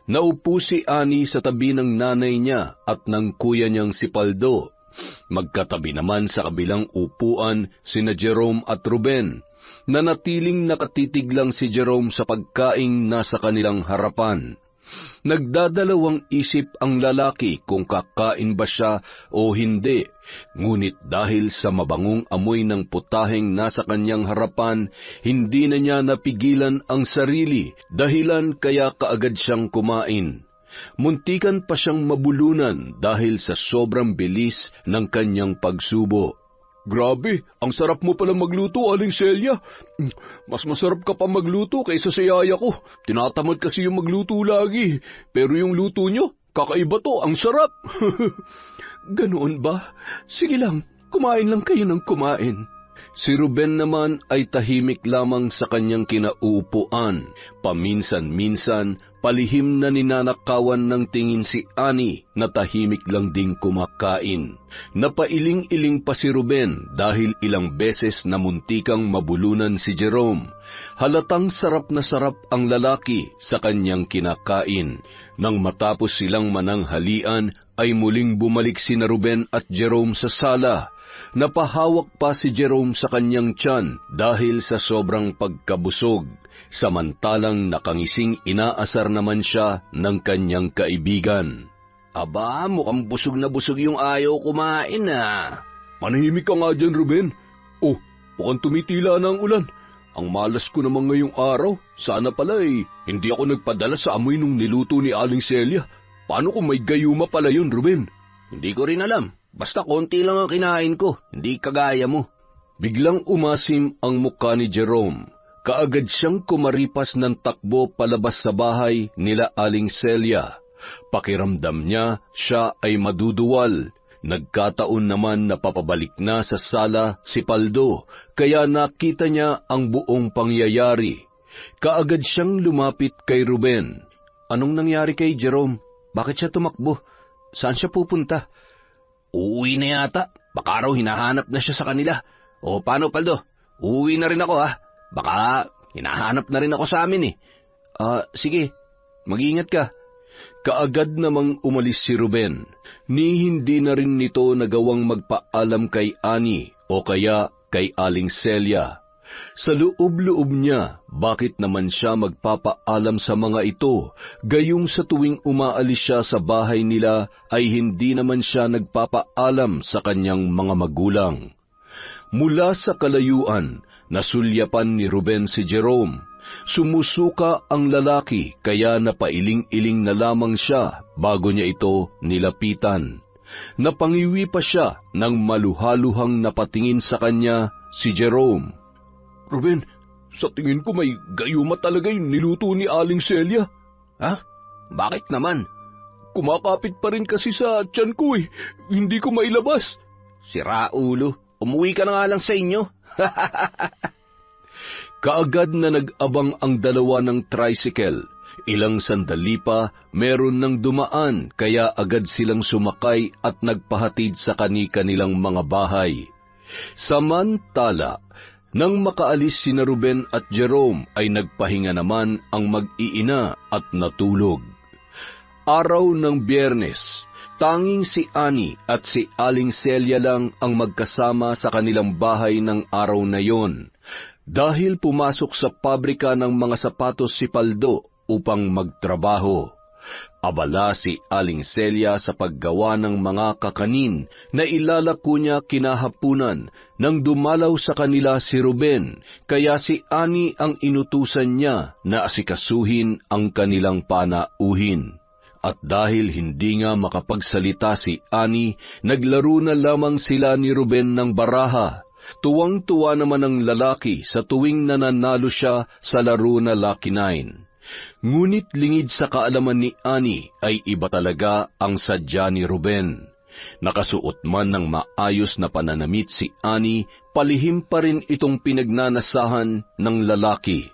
Naupo si Annie sa tabi ng nanay niya at ng kuya niyang si Paldo. Magkatabi naman sa kabilang upuan sina Jerome at Ruben. Nanatiling nakatitig lang si Jerome sa pagkaing nasa kanilang harapan. Nagdadalawang isip ang lalaki kung kakain ba siya o hindi, ngunit dahil sa mabangong amoy ng putaheng nasa kanyang harapan, hindi na niya napigilan ang sarili, dahilan kaya kaagad siyang kumain. Muntikan pa siyang mabulunan dahil sa sobrang bilis ng kanyang pagsubo. Grabe, ang sarap mo pala magluto, Aling Celia. Mas masarap ka pa magluto kaysa sa yaya ko. Tinatamad kasi yung magluto lagi. Pero yung luto nyo, kakaiba to, ang sarap. Ganoon ba? Sige lang, kumain lang kayo ng kumain. Si Ruben naman ay tahimik lamang sa kanyang kinauupuan. Paminsan-minsan, palihim na ninanakawan ng tingin si Annie na tahimik lang ding kumakain. Napailing-iling pa si Ruben dahil ilang beses na muntikang mabulunan si Jerome. Halatang sarap na sarap ang lalaki sa kanyang kinakain. Nang matapos silang mananghalian, ay muling bumalik sina Ruben at Jerome sa sala. Napahawak pa si Jerome sa kanyang tiyan dahil sa sobrang pagkabusog, samantalang nakangising inaasar naman siya ng kanyang kaibigan. Aba, mukhang busog na busog yung ayaw kumain Manahimik ka nga dyan, Ruben. Oh, mukhang tumitila na ang ulan. Ang malas ko naman ngayong araw. Sana pala hindi ako nagpadala sa amoy nung niluto ni Aling Celia. Paano kung may gayuma pala yun, Ruben? Hindi ko rin alam. Basta konti lang ang kinain ko, hindi kagaya mo. Biglang umasim ang mukha ni Jerome. Kaagad siyang kumaripas ng takbo palabas sa bahay nila Aling Celia. Pakiramdam niya, siya ay maduduwal. Nagkataon naman na papabalik na sa sala si Paldo, kaya nakita niya ang buong pangyayari. Kaagad siyang lumapit kay Ruben. Anong nangyari kay Jerome? Bakit siya tumakbo? Saan siya pupunta? Uuwi na yata. Baka raw hinahanap na siya sa kanila. O paano, Paldo? Uuwi na rin ako Baka hinahanap na rin ako sa amin Sige. Mag-ingat ka. Kaagad namang umalis si Ruben. Ni hindi na rin nito nagawang magpaalam kay Annie o kaya kay Aling Celia. Sa loob-loob niya, bakit naman siya magpapaalam sa mga ito, gayong sa tuwing umaalis siya sa bahay nila ay hindi naman siya nagpapaalam sa kanyang mga magulang. Mula sa kalayuan, nasulyapan ni Ruben si Jerome. Sumusuka ang lalaki kaya napailing-iling na lamang siya bago niya ito nilapitan. Napangiwi pa siya nang maluhaluhang napatingin sa kanya si Jerome. Ruben, sa tingin ko may gayuma talaga yung niluto ni Aling Celia. Bakit naman? Kumakapit pa rin kasi sa tiyan ko Hindi ko mailabas. Sira ulo, umuwi ka na nga lang sa inyo. Kaagad na nag-abang ang dalawa ng tricycle. Ilang sandali pa, meron nang dumaan kaya agad silang sumakay at nagpahatid sa kani-kanilang mga bahay. Samantala, nang makaalis sina Ruben at Jerome ay nagpahinga naman ang mag-iina at natulog. Araw ng Biyernes, tanging si Annie at si Aling Celia lang ang magkasama sa kanilang bahay ng araw na yon. Dahil pumasok sa pabrika ng mga sapatos si Paldo upang magtrabaho. Abala si Aling Celia sa paggawa ng mga kakanin na ilalako niya kinahapunan nang dumalaw sa kanila si Ruben, kaya si Annie ang inutusan niya na asikasuhin ang kanilang panauhin. At dahil hindi nga makapagsalita si Annie, naglaro na lamang sila ni Ruben ng baraha. Tuwang-tuwa naman ang lalaki sa tuwing nananalo siya sa laro na Lucky Nine. Ngunit lingid sa kaalaman ni Annie ay iba talaga ang sadya ni Ruben. Nakasuot man ng maayos na pananamit si Annie, palihim pa rin itong pinagnanasahan ng lalaki.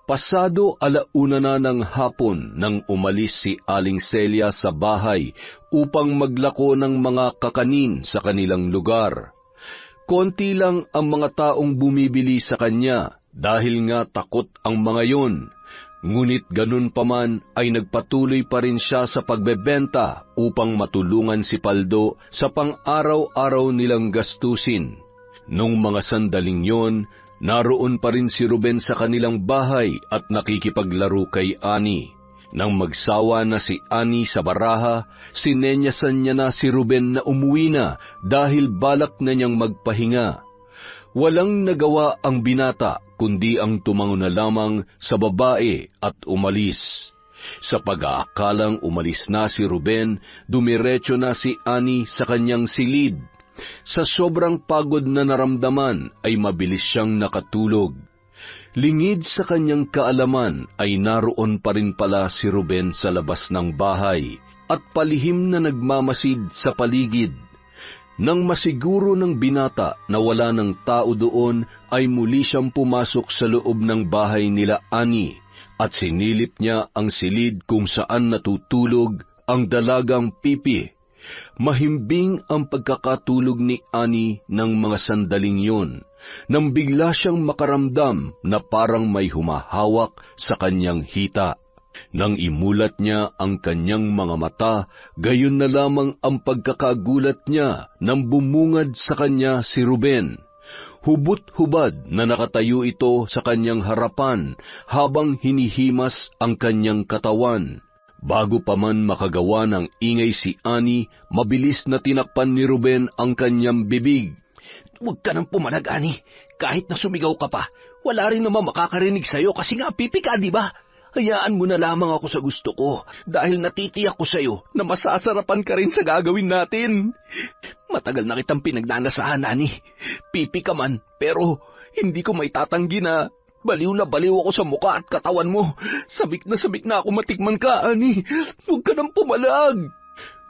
Pasado 1:00 na ng hapon nang umalis si Aling Celia sa bahay upang maglako ng mga kakanin sa kanilang lugar. Konti lang ang mga taong bumibili sa kanya dahil nga takot ang mga yon. Ngunit ganun pa man ay nagpatuloy pa rin siya sa pagbebenta upang matulungan si Paldo sa pang-araw-araw nilang gastusin. Nung mga sandaling yon, naroon pa rin si Ruben sa kanilang bahay at nakikipaglaro kay Annie. Nang magsawa na si Annie sa baraha, sinenyasan niya na si Ruben na umuwi na dahil balak na niyang magpahinga. Walang nagawa ang binata kundi ang tumango na lamang sa babae at umalis. Sa pag-aakalang umalis na si Ruben, dumiretso na si Ani sa kanyang silid. Sa sobrang pagod na naramdaman ay mabilis siyang nakatulog. Lingid sa kanyang kaalaman ay naroon pa rin pala si Ruben sa labas ng bahay at palihim na nagmamasid sa paligid. Nang masiguro ng binata na wala ng tao doon, ay muli siyang pumasok sa loob ng bahay nila Ani at sinilip niya ang silid kung saan natutulog ang dalagang Pipi. Mahimbing ang pagkakatulog ni Ani ng mga sandaling yun, nang bigla siyang makaramdam na parang may humahawak sa kanyang hita. Nang imulat niya ang kanyang mga mata, gayon na lamang ang pagkakagulat niya nang bumungad sa kanya si Ruben. Hubot-hubad na nakatayo ito sa kanyang harapan habang hinihimas ang kanyang katawan. Bago pa man makagawa ng ingay si Ani, mabilis na tinakpan ni Ruben ang kanyang bibig. Huwag ka nang pumalag, Ani. Kahit na sumigaw ka pa, wala rin naman makakarinig sa'yo kasi nga pipi ka, di ba? Hayaan mo na lamang ako sa gusto ko dahil natitiyak ko sa'yo na masasarapan ka rin sa gagawin natin. Matagal na kitang pinagnanasahan, Ani. Pipi ka man, pero hindi ko may tatanggi na baliw ako sa muka at katawan mo. Sabik na ako matikman ka, Ani. Huwag ka nang pumalag.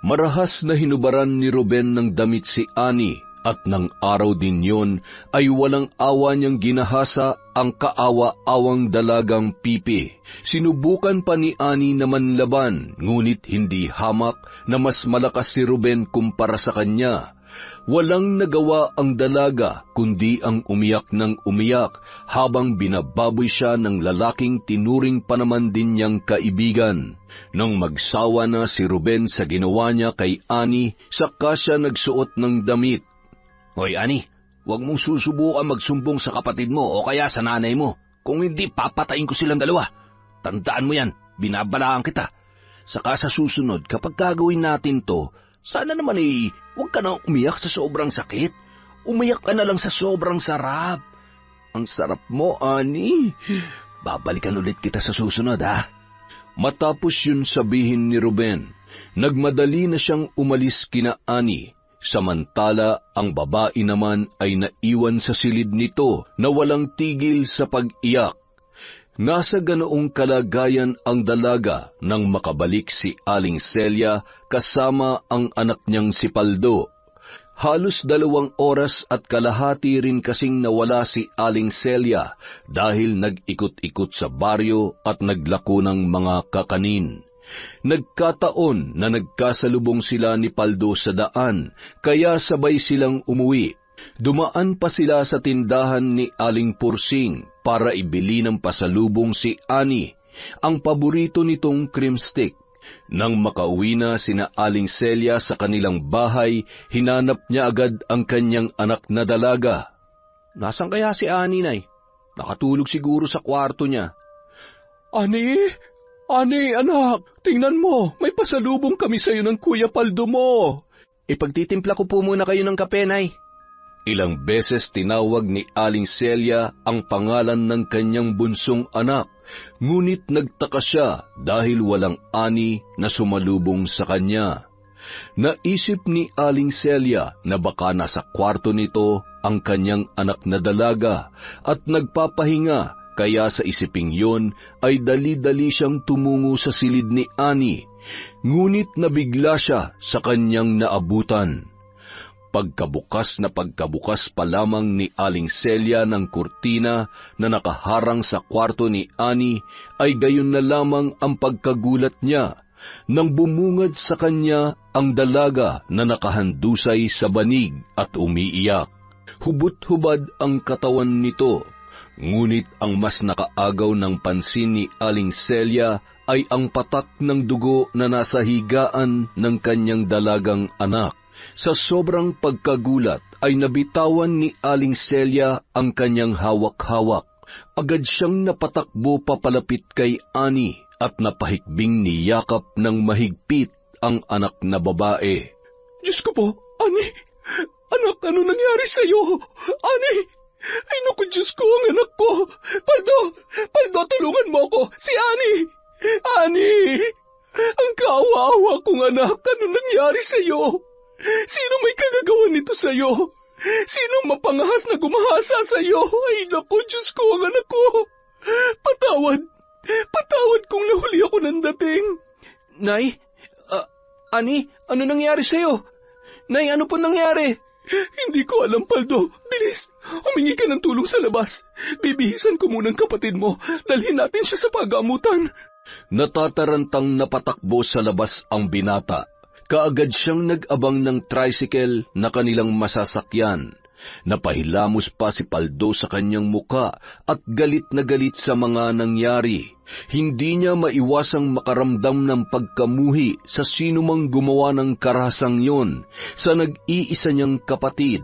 Marahas na hinubaran ni Ruben ng damit si Ani. At ng araw din yon ay walang awa niyang ginahasa ang kaawa-awang dalagang Pipi. Sinubukan pa ni Ani na manlaban, ngunit hindi hamak na mas malakas si Ruben kumpara sa kanya. Walang nagawa ang dalaga kundi ang umiyak ng umiyak habang binababoy siya ng lalaking tinuring pa naman din niyang kaibigan. Nang magsawa na si Ruben sa ginawa niya kay Ani, saka siya nagsuot ng damit. Hoy, Ani, huwag mong susubukan magsumbong sa kapatid mo o kaya sa nanay mo. Kung hindi, papatayin ko silang dalawa. Tandaan mo yan, binabalaan kita. Saka sa susunod, kapag gagawin natin to, sana naman huwag ka nang umiyak sa sobrang sakit. Umiyak ka na lang sa sobrang sarap. Ang sarap mo, Ani. Babalikan ulit kita sa susunod, ha? Matapos yun sabihin ni Ruben, nagmadali na siyang umalis kina Ani. Samantala, ang babae naman ay naiwan sa silid nito na walang tigil sa pag-iyak. Nasa ganoong kalagayan ang dalaga nang makabalik si Aling Celia kasama ang anak niyang si Paldo. Halos 2 oras at kalahati rin kasing nawala si Aling Celia dahil nag-ikot-ikot sa baryo at naglako ng mga kakanin. Nagkataon na nagkasalubong sila ni Paldo sa daan, kaya sabay silang umuwi. Dumaan pa sila sa tindahan ni Aling Pursing para ibili ng pasalubong si Ani, ang paborito nitong cream stick. Nang makauwi na sina Aling Celia sa kanilang bahay, hinanap niya agad ang kanyang anak na dalaga. Nasaan kaya si Ani, Nay? Nakatulog siguro sa kwarto niya. Ani, anak, tingnan mo, may pasalubong kami sa iyo ng Kuya Paldo mo. Ipagtitimpla ko po muna kayo ng kape, Nay. Ilang beses tinawag ni Aling Celia ang pangalan ng kanyang bunsong anak, ngunit nagtaka siya dahil walang Ani na sumalubong sa kanya. Naisip ni Aling Celia na baka nasa kwarto nito ang kanyang anak na dalaga at nagpapahinga. Kaya sa isiping yon ay dali-dali siyang tumungo sa silid ni Ani, ngunit nabigla siya sa kanyang naabutan. Pagkabukas pa lamang ni Aling Celia ng kurtina na nakaharang sa kwarto ni Ani, ay gayon na lamang ang pagkagulat niya nang bumungad sa kanya ang dalaga na nakahandusay sa banig at umiiyak. Hubot-hubad ang katawan nito. Ngunit ang mas nakaagaw ng pansin ni Aling Celia ay ang patak ng dugo na nasa higaan ng kanyang dalagang anak. Sa sobrang pagkagulat ay nabitawan ni Aling Celia ang kanyang hawak-hawak. Agad siyang napatakbo papalapit kay Ani at napahikbing niyakap ng mahigpit ang anak na babae. Diyos ko po, Ani! Anak, ano nangyari sa iyo? Ani! Ay naku, Diyos ko, ang anak ko! Paldo, tulungan mo ako! Si Ani! Ani! Ang kaawa-awa kong anak, ano nangyari sa'yo? Sino may kagagawa nito sa'yo? Sino mapangahas na gumahasa sa'yo? Ay, naku, Diyos ko, ang anak ko! Patawad kung nahuli ako ng dating. Nay, Ani, ano nangyari sa'yo? Nay, ano po nangyari? Hindi ko alam, Paldo. Bilis, humingi ka ng tulong sa labas. Bibihisan ko munang kapatid mo. Dalhin natin siya sa pagamutan. Natatarantang napatakbo sa labas ang binata. Kaagad siyang nag-abang ng tricycle na kanilang masasakyan. Napahilamos pa si Paldo sa kanyang muka at galit na galit sa mga nangyari. Hindi niya maiwasang makaramdam ng pagkamuhi sa sinumang gumawa ng karahasang yon sa nag-iisa niyang kapatid.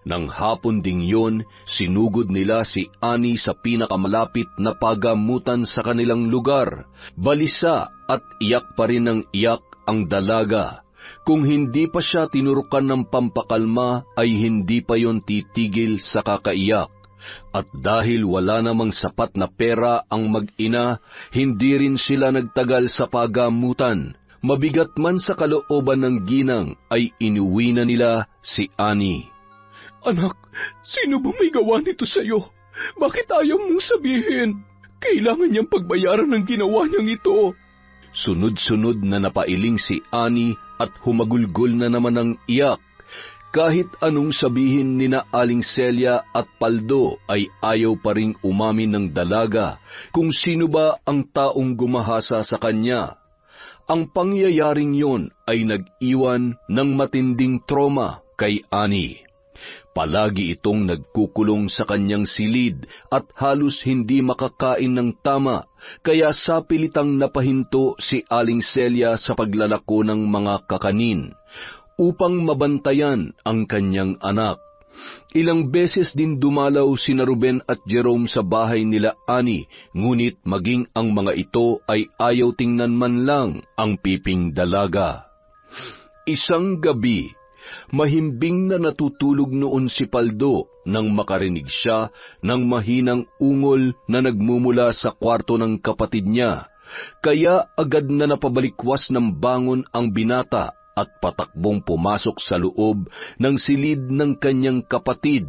Nang hapon ding yon, sinugod nila si Ani sa pinakamalapit na pagamutan sa kanilang lugar. Balisa at iyak pa rin ng iyak ang dalaga. Kung hindi pa siya tinurukan ng pampakalma, ay hindi pa yon titigil sa kakaiyak. At dahil wala namang sapat na pera ang mag-ina, hindi rin sila nagtagal sa pagamutan. Mabigat man sa kalooban ng ginang, ay inuwi na nila si Ani. Anak, sino ba may gawa nito sa'yo? Bakit ayaw mong sabihin? Kailangan niyang pagbayaran ng ginawa niyang ito. Sunod-sunod na napailing si Ani at humagulgol na naman ng iyak. Kahit anong sabihin nina Aling Celia at Paldo ay ayaw pa ring umamin ng dalaga kung sino ba ang taong gumahasa sa kanya. Ang pangyayaring yon ay nag-iwan ng matinding trauma kay Ani. Palagi itong nagkukulong sa kanyang silid at halos hindi makakain ng tama, kaya sapilitang napahinto si Aling Celia sa paglalako ng mga kakanin, upang mabantayan ang kanyang anak. Ilang beses din dumalaw sina Ruben at Jerome sa bahay nila Ani, ngunit maging ang mga ito ay ayaw tingnan man lang ang piping dalaga. Isang gabi, mahimbing na natutulog noon si Paldo nang makarinig siya ng mahinang ungol na nagmumula sa kwarto ng kapatid niya. Kaya agad na napabalikwas ng bangon ang binata at patakbong pumasok sa loob ng silid ng kanyang kapatid.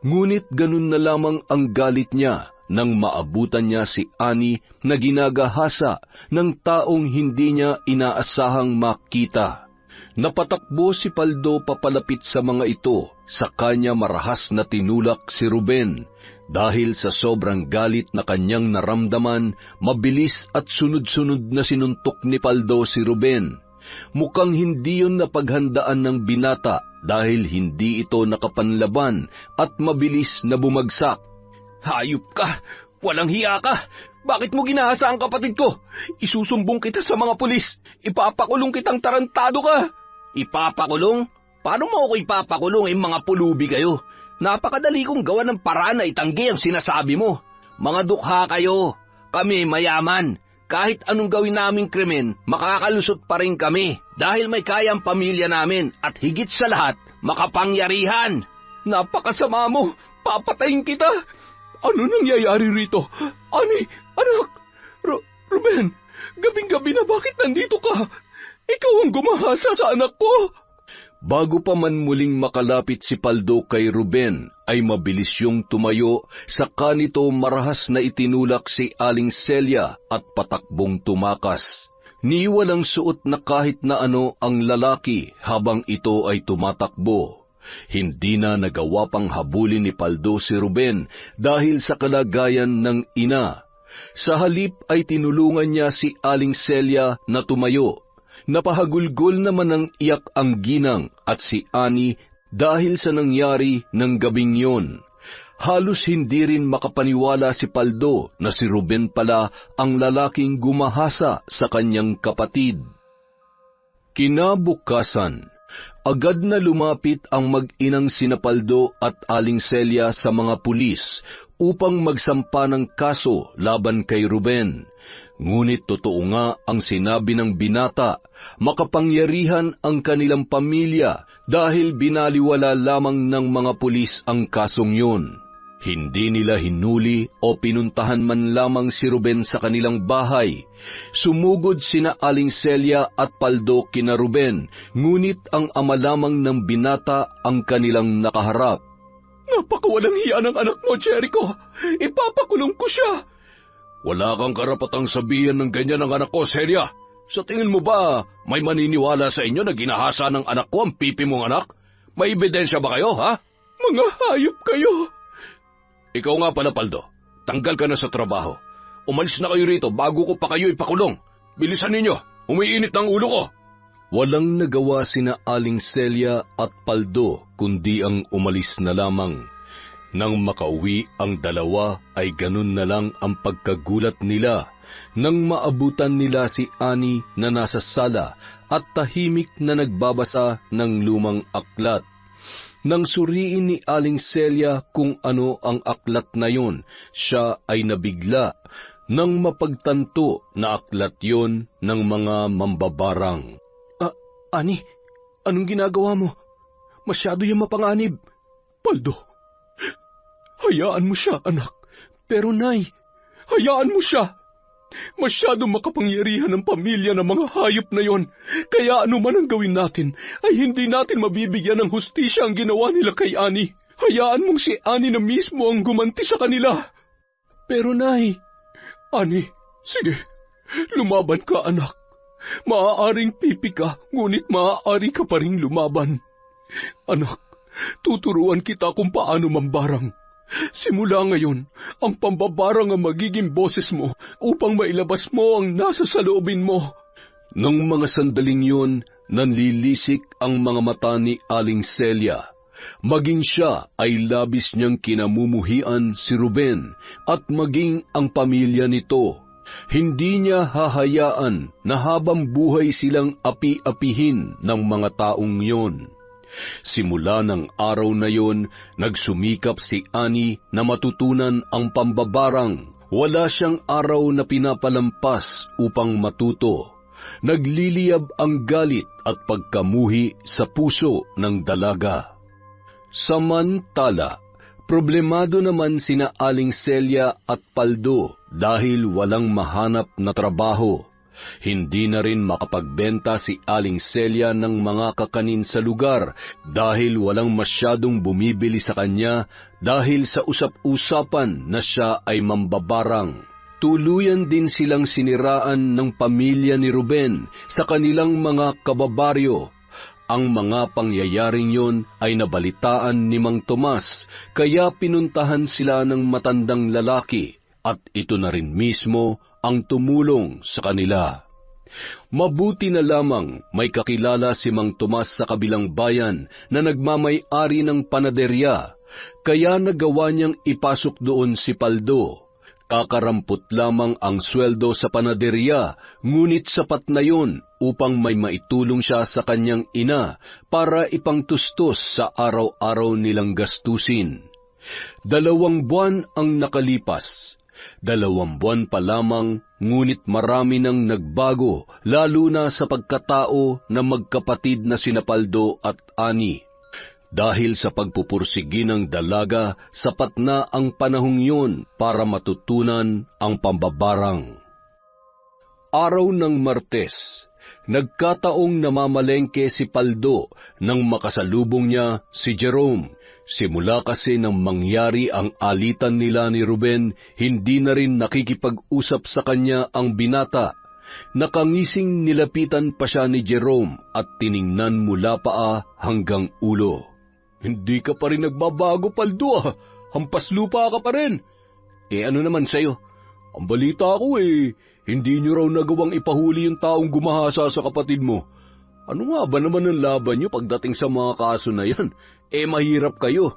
Ngunit ganun na lamang ang galit niya nang maabutan niya si Ani na ginagahasa ng taong hindi niya inaasahang makita. Napatakbo si Paldo papalapit sa mga ito, sa kanya marahas na tinulak si Ruben. Dahil sa sobrang galit na kanyang naramdaman, mabilis at sunod-sunod na sinuntok ni Paldo si Ruben. Mukhang hindi yun napaghandaan ng binata dahil hindi ito nakapanlaban at mabilis na bumagsak. Hayop ka! Walang hiya ka! Bakit mo ginahasa ang kapatid ko? Isusumbong kita sa mga pulis! Ipapakulong kitang tarantado ka! Ipapakulong? Paano mo ako ipapakulong, mga pulubi kayo? Napakadali kong gawa ng paraan na itanggi ang sinasabi mo. Mga dukha kayo. Kami mayaman. Kahit anong gawin naming krimen, makakalusot pa rin kami dahil may kaya ang pamilya namin at higit sa lahat, makapangyarihan. Napakasama mo! Papatayin kita! Ano nangyayari rito? Ani, anak! Ruben, gabing-gabi na bakit nandito ka? Ikaw ang gumahasa sa anak ko! Bago pa man muling makalapit si Paldo kay Ruben, ay mabilis yung tumayo, saka nito marahas na itinulak si Aling Celia at patakbong tumakas. Ni walang suot na kahit na ano ang lalaki habang ito ay tumatakbo. Hindi na nagawa pang habulin ni Paldo si Ruben dahil sa kalagayan ng ina. Sa halip ay tinulungan niya si Aling Celia na tumayo. Napahagulgol naman ng iyak ang ginang at si Ani dahil sa nangyari ng gabing yon. Halos hindi rin makapaniwala si Paldo na si Ruben pala ang lalaking gumahasa sa kanyang kapatid. Kinabukasan, agad na lumapit ang mag-inang sina Paldo at Aling Celia sa mga pulis upang magsampa ng kaso laban kay Ruben. Ngunit totoo nga ang sinabi ng binata, makapangyarihan ang kanilang pamilya dahil binaliwala lamang ng mga pulis ang kasong yun. Hindi nila hinuli o pinuntahan man lamang si Ruben sa kanilang bahay. Sumugod sina Aling Celia at Paldo kina Ruben, ngunit ang ama lamang ng binata ang kanilang nakaharap. Napakawalang hiya ng anak mo, Jericho. Ipapakulong ko siya. Wala kang karapatang sabihin ng ganyan ng anak ko, Celia. Sa tingin mo ba may maniniwala sa inyo na ginahasa ng anak ko ang pipi mong anak? May ebidensya ba kayo, ha? Mga hayop kayo. Ikaw nga pala, Paldo. Tanggal ka na sa trabaho. Umalis na kayo rito bago ko pa kayo ipakulong. Bilisan ninyo. Umiinit ang ulo ko. Walang nagawa sina Aling Celia at Paldo kundi ang umalis na lamang. Nang makauwi ang dalawa ay ganun na lang ang pagkagulat nila nang maabutan nila si Annie na nasa sala at tahimik na nagbabasa ng lumang aklat. Nang suriin ni Aling Celia kung ano ang aklat na yon, siya ay nabigla nang mapagtanto na aklat yon ng mga mambabarang. Ani, anong ginagawa mo? Masyado yung mapanganib. Paldo, hayaan mo siya, anak. Pero nay, hayaan mo siya. Masyadong makapangyarihan ng pamilya ng mga hayop na yon. Kaya ano man ang gawin natin, ay hindi natin mabibigyan ng hustisya ang ginawa nila kay Annie. Hayaan mong si Annie na mismo ang gumanti sa kanila. Pero nay, Annie, sige, lumaban ka, anak. Maaaring pipi ka, ngunit maaari ka pa ring lumaban. Anak, tuturuan kita kung paano mambarang. Simula ngayon, ang pambabarang ang magiging boses mo upang mailabas mo ang nasa saloobin mo. Nang mga sandaling yun, nanlilisik ang mga mata ni Aling Celia. Maging siya ay labis niyang kinamumuhian si Ruben at maging ang pamilya nito. Hindi niya hahayaan na habang buhay silang api-apihin ng mga taong yon. Simula ng araw na yon, nagsumikap si Annie na matutunan ang pambabarang. Wala siyang araw na pinapalampas upang matuto. Nagliliyab ang galit at pagkamuhi sa puso ng dalaga. Samantala, problemado naman sina Aling Celia at Paldo dahil walang mahanap na trabaho. Hindi na rin makapagbenta si Aling Celia ng mga kakanin sa lugar dahil walang masyadong bumibili sa kanya dahil sa usap-usapan na siya ay mambabarang. Tuluyan din silang siniraan ng pamilya ni Ruben sa kanilang mga kababaryo. Ang mga pangyayaring yon ay nabalitaan ni Mang Tomas, kaya pinuntahan sila ng matandang lalaki at ito na rin mismo ang tumulong sa kanila. Mabuti na lamang may kakilala si Mang Tomas sa kabilang bayan na nagmamay-ari ng panaderya, kaya nagawa niyang ipasok doon si Paldo. Kakarampot lamang ang sweldo sa panaderya, ngunit sapat na yon upang may maitulong siya sa kanyang ina para ipangtustos sa araw-araw nilang gastusin. 2 buwan ang nakalipas. 2 buwan pa lamang, ngunit marami nang nagbago, lalo na sa pagkatao na magkapatid na sina Paldo at Annie. Dahil sa pagpupursigi ng dalaga, sapat na ang panahong yun para matutunan ang pambabarang. Araw ng Martes, nagkataong namamalengke si Paldo nang makasalubong niya si Jerome. Simula kasi nang mangyari ang alitan nila ni Ruben, hindi na rin nakikipag-usap sa kanya ang binata. Nakangising nilapitan pa siya ni Jerome at tiningnan mula paa hanggang ulo. Hindi ka pa rin nagbabago, Paldo, ah. Hampas lupa ka pa rin. Ano naman sa'yo? Ang balita ko hindi nyo raw nagawang ipahuli yung taong gumahasa sa kapatid mo. Ano nga ba naman ang laban nyo pagdating sa mga kaso na yan? Mahirap kayo.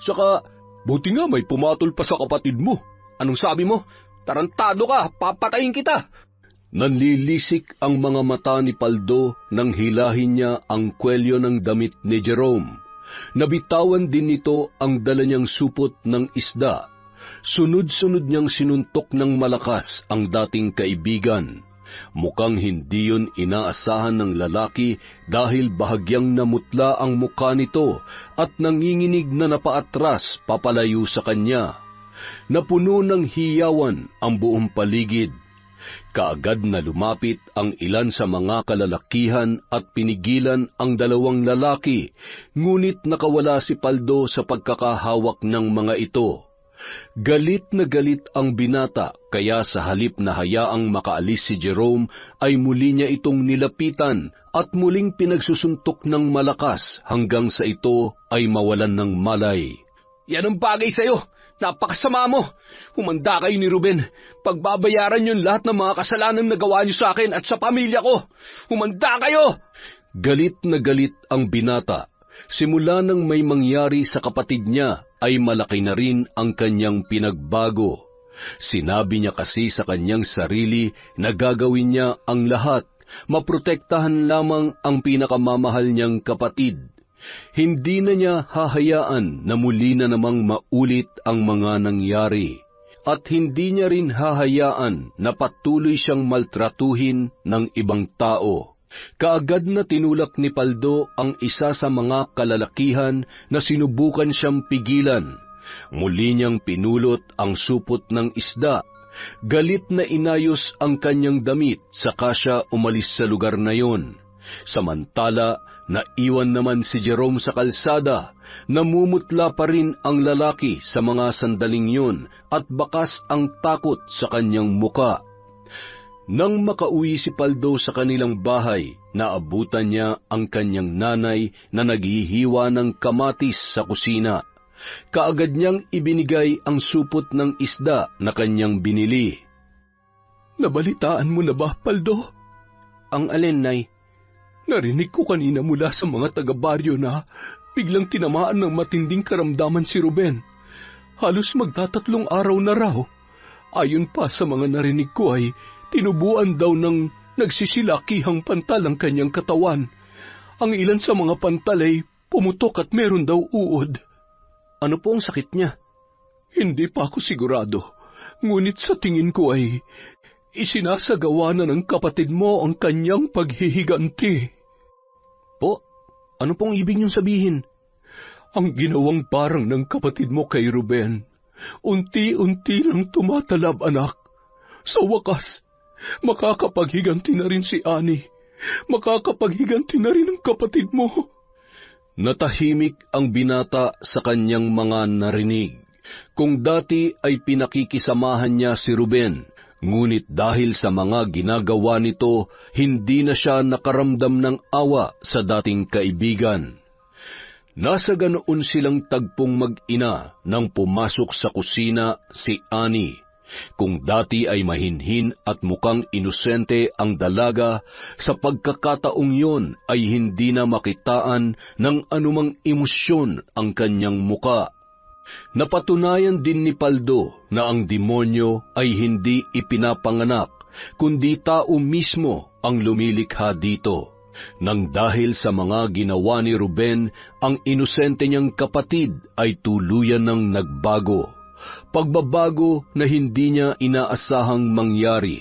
Saka, buti nga may pumatol pa sa kapatid mo. Anong sabi mo? Tarantado ka, papatayin kita. Nanlilisik ang mga mata ni Paldo nang hilahin niya ang kwelyo ng damit ni Jerome. Nabitawan din nito ang dala niyang supot ng isda. Sunod-sunod niyang sinuntok ng malakas ang dating kaibigan. Mukhang hindi yun inaasahan ng lalaki dahil bahagyang namutla ang mukha nito at nanginginig na napaatras papalayo sa kanya. Napuno ng hiyawan ang buong paligid. Kaagad na lumapit ang ilan sa mga kalalakihan at pinigilan ang dalawang lalaki, ngunit nakawala si Paldo sa pagkakahawak ng mga ito. Galit na galit ang binata, kaya sa halip na hayaang makaalis si Jerome ay muli niya itong nilapitan at muling pinagsusuntok ng malakas hanggang sa ito ay mawalan ng malay. Yan ang bagay sa'yo! Napakasama mo! Humanda kayo ni Ruben. Pagbabayaran niyo lahat ng mga kasalanan na gawa niyo sa akin at sa pamilya ko. Humanda kayo! Galit na galit ang binata. Simula nang may mangyari sa kapatid niya, ay malaki na rin ang kanyang pinagbago. Sinabi niya kasi sa kanyang sarili na gagawin niya ang lahat, maprotektahan lamang ang pinakamamahal niyang kapatid. Hindi na niya hahayaan na muli na namang maulit ang mga nangyari. At hindi niya rin hahayaan na patuloy siyang maltratuhin ng ibang tao. Kaagad na tinulak ni Paldo ang isa sa mga kalalakihan na sinubukan siyang pigilan. Muli niyang pinulot ang supot ng isda. Galit na inayos ang kanyang damit saka siya umalis sa lugar na yon. Samantala, naiwan naman si Jerome sa kalsada. Namumutla pa rin ang lalaki sa mga sandaling yun at bakas ang takot sa kanyang muka. Nang makauwi si Paldo sa kanilang bahay, naabutan niya ang kanyang nanay na naghihiwa ng kamatis sa kusina. Kaagad niyang ibinigay ang supot ng isda na kanyang binili. Nabalitaan mo na ba, Paldo? Ang alin, Nay? Narinig ko kanina mula sa mga taga-baryo na biglang tinamaan ng matinding karamdaman si Ruben. Halos magtatatlong araw na raw. Ayon pa sa mga narinig ko ay tinubuan daw ng nagsisilakihang pantal ang kanyang katawan. Ang ilan sa mga pantal ay pumutok at meron daw uod. Ano po ang sakit niya? Hindi pa ako sigurado. Ngunit sa tingin ko ay isinasagawa na ng kapatid mo ang kanyang paghihiganti. Po, ano pong ibig niyong sabihin? Ang ginawang parang ng kapatid mo kay Ruben, unti-unti lang tumatalab, anak. Sa wakas, makakapaghiganti na rin si Annie. Makakapaghiganti na rin ang kapatid mo. Natahimik ang binata sa kanyang mga narinig. Kung dati ay pinakikisamahan niya si Ruben, ngunit dahil sa mga ginagawa nito, hindi na siya nakaramdam ng awa sa dating kaibigan. Nasa ganoon silang tagpong mag-ina nang pumasok sa kusina si Annie. Kung dati ay mahinhin at mukhang inosente ang dalaga, sa pagkakataong yon ay hindi na makitaan ng anumang emosyon ang kanyang muka. Napatunayan din ni Paldo na ang demonyo ay hindi ipinapanganak, kundi tao mismo ang lumilikha dito. Nang dahil sa mga ginawa ni Ruben, ang inosente niyang kapatid ay tuluyan ng nagbago. Pagbabago na hindi niya inaasahang mangyari.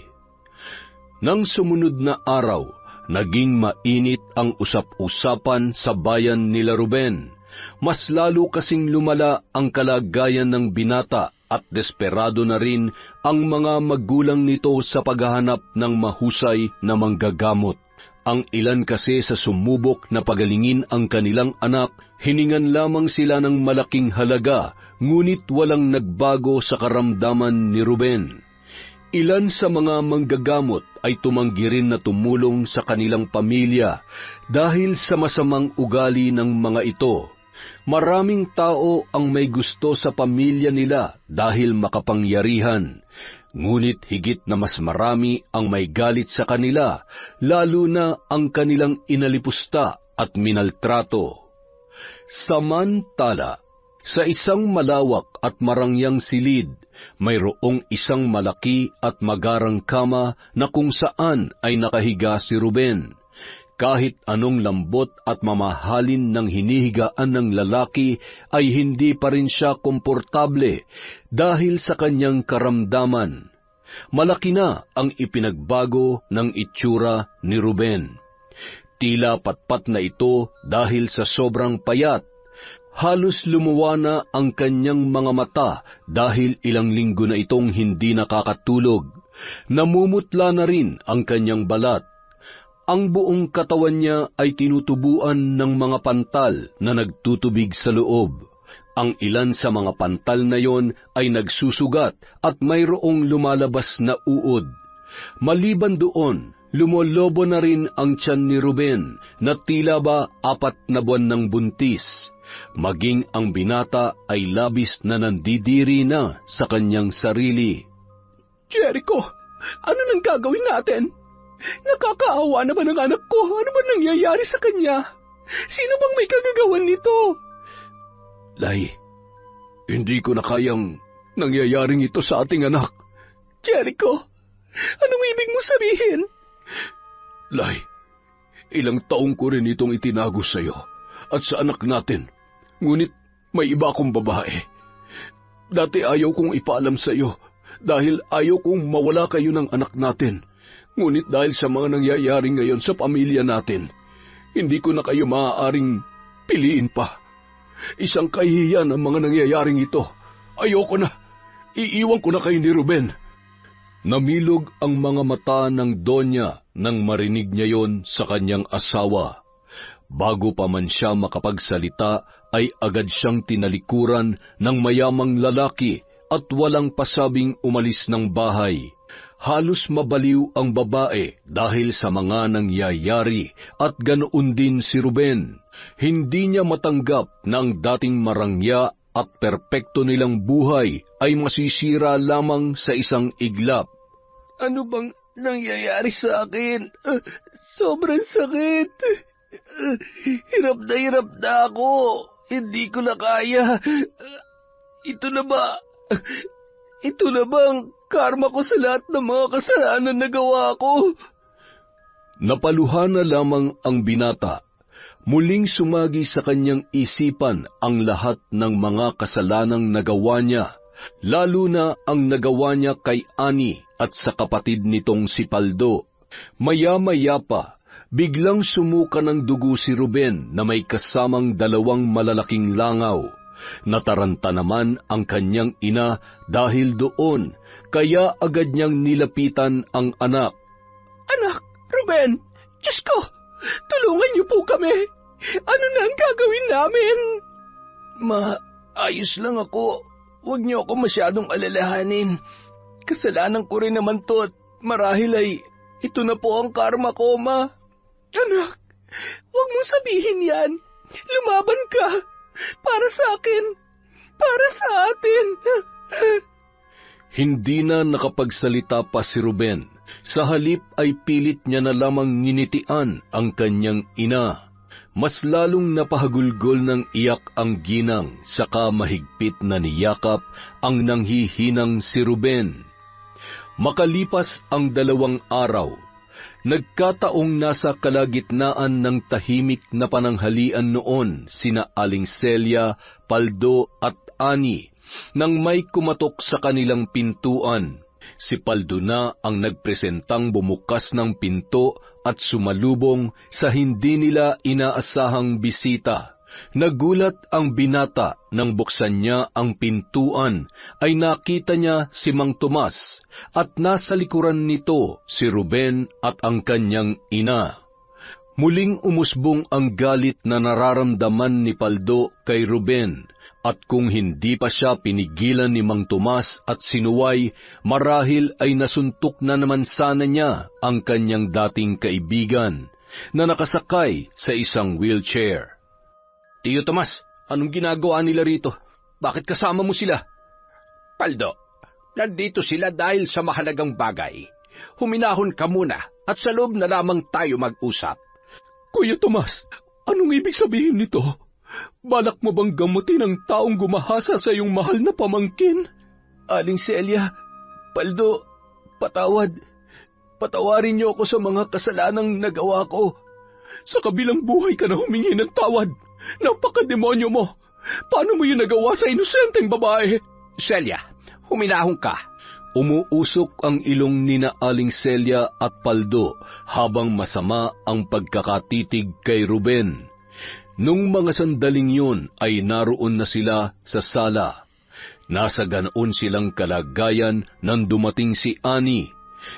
Nang sumunod na araw, naging mainit ang usap-usapan sa bayan nila Ruben. Mas lalo kasing lumala ang kalagayan ng binata at desperado na rin ang mga magulang nito sa paghahanap ng mahusay na manggagamot. Ang ilan kasi sa sumubok na pagalingin ang kanilang anak, hiningan lamang sila ng malaking halaga, ngunit walang nagbago sa karamdaman ni Ruben. Ilan sa mga manggagamot ay tumanggi rin na tumulong sa kanilang pamilya dahil sa masamang ugali ng mga ito. Maraming tao ang may gusto sa pamilya nila dahil makapangyarihan. Ngunit higit na mas marami ang may galit sa kanila, lalo na ang kanilang inalipusta at minaltrato. Samantala, sa isang malawak at marangyang silid, mayroong isang malaki at magarang kama na kung saan ay nakahiga si Ruben. Kahit anong lambot at mamahalin ng hinihigaan ng lalaki ay hindi pa rin siya komportable dahil sa kanyang karamdaman. malaki na ang ipinagbago ng itsura ni Ruben. Tila patpat na ito dahil sa sobrang payat. Halos lumuwa na ang kanyang mga mata dahil ilang linggo na itong hindi nakakatulog. Namumutla na rin ang kanyang balat. Ang buong katawan niya ay tinutubuan ng mga pantal na nagtutubig sa loob. Ang ilan sa mga pantal na yon ay nagsusugat at mayroong lumalabas na uod. Maliban doon, lumolobo na rin ang tiyan ni Ruben na tila ba 4 na buwan ng buntis. Maging ang binata ay labis na nandidiri na sa kanyang sarili. Jericho, ano nang gagawin natin? Nakakaawa naman ang anak ko. Ano ba nangyayari sa kanya? Sino bang may kagagawan nito? Lay, hindi ko na kayang nangyayaring ito sa ating anak. Jericho, anong ibig mo sabihin? Lay, ilang taong ko rin itong itinago sa iyo at sa anak natin. Ngunit may iba akong babae. Dati ayaw kong ipaalam sa iyo dahil ayaw kong mawala kayo ng anak natin. Ngunit dahil sa mga nangyayari ngayon sa pamilya natin, hindi ko na kayo maaaring piliin pa. Isang kahihiyan ang mga nangyayaring ito. Ayoko na. Iiwan ko na kayo ni Ruben. Namilog ang mga mata ng Donya nang marinig niya yon sa kanyang asawa. Bago pa man siya makapagsalita, ay agad siyang tinalikuran ng mayamang lalaki at walang pasabing umalis ng bahay. Halos mabaliw ang babae dahil sa mga nangyayari at ganoon din si Ruben. Hindi niya matanggap na ang dating marangya at perpekto nilang buhay ay masisira lamang sa isang iglap. Ano bang nangyayari sa akin? Sobrang sakit. Hirap na ako. Hindi ko na kaya. Ito na ba ang karma ko sa lahat ng mga kasalanan na gawa ko? Napaluha na lamang ang binata. Muling sumagi sa kanyang isipan ang lahat ng mga kasalanang nagawa niya, lalo na ang nagawa niya kay Ani at sa kapatid nitong si Paldo. Maya-maya pa, biglang sumuka ng dugo si Ruben na may kasamang 2 malalaking langaw. Nataranta naman ang kanyang ina dahil doon, kaya agad niyang nilapitan ang anak. Anak, Ruben, Diyos ko, tulungan niyo po kami. Ano na ang gagawin namin? Ayos lang ako. Huwag niyo ako masyadong alalahanin. Kasalanan ko rin naman to at marahil ay ito na po ang karma ko, Ma. Anak, huwag mong sabihin yan. Lumaban ka. Para sa akin. Para sa atin. Hindi na nakapagsalita pa si Ruben. Sa halip ay pilit niya na lamang nginitian ang kanyang ina. Mas lalong napahagulgol ng iyak ang ginang, saka mahigpit na niyakap ang nanghihinang si Ruben. Makalipas ang 2 araw, nagkataong nasa kalagitnaan ng tahimik na pananghalian noon sina Aling Celia, Paldo at Ani, nang may kumatok sa kanilang pintuan. Si Paldo na ang nagpresentang bumukas ng pinto at sumalubong sa hindi nila inaasahang bisita. Nagulat ang binata nang buksan niya ang pintuan, ay nakita niya si Mang Tomas at nasa likuran nito si Ruben at ang kanyang ina. Muling umusbong ang galit na nararamdaman ni Paldo kay Ruben, at kung hindi pa siya pinigilan ni Mang Tomas at sinuway, marahil ay nasuntok na naman sana niya ang kanyang dating kaibigan na nakasakay sa isang wheelchair. Tiyo Tomas, anong ginagawa nila rito? Bakit kasama mo sila? Paldo, nandito sila dahil sa mahalagang bagay. Huminahon ka muna at sa loob na lamang tayo mag-usap. Kuya Tomas, anong ibig sabihin nito? Balak mo bang gamutin ang taong gumahasa sa iyong mahal na pamangkin? Aling Celia, Paldo, patawarin niyo ako sa mga kasalanang nagawa ko. Sa kabilang buhay ka na humingi ng tawad. Napakademonyo mo. Paano mo yun nagawa sa inosenteng babae? Celia, huminahon ka. Umuusok ang ilong ni na Aling Celia at Paldo habang masama ang pagkakatitig kay Ruben. Nung mga sandaling yun ay naroon na sila sa sala. Nasa ganoon silang kalagayan nang dumating si Annie.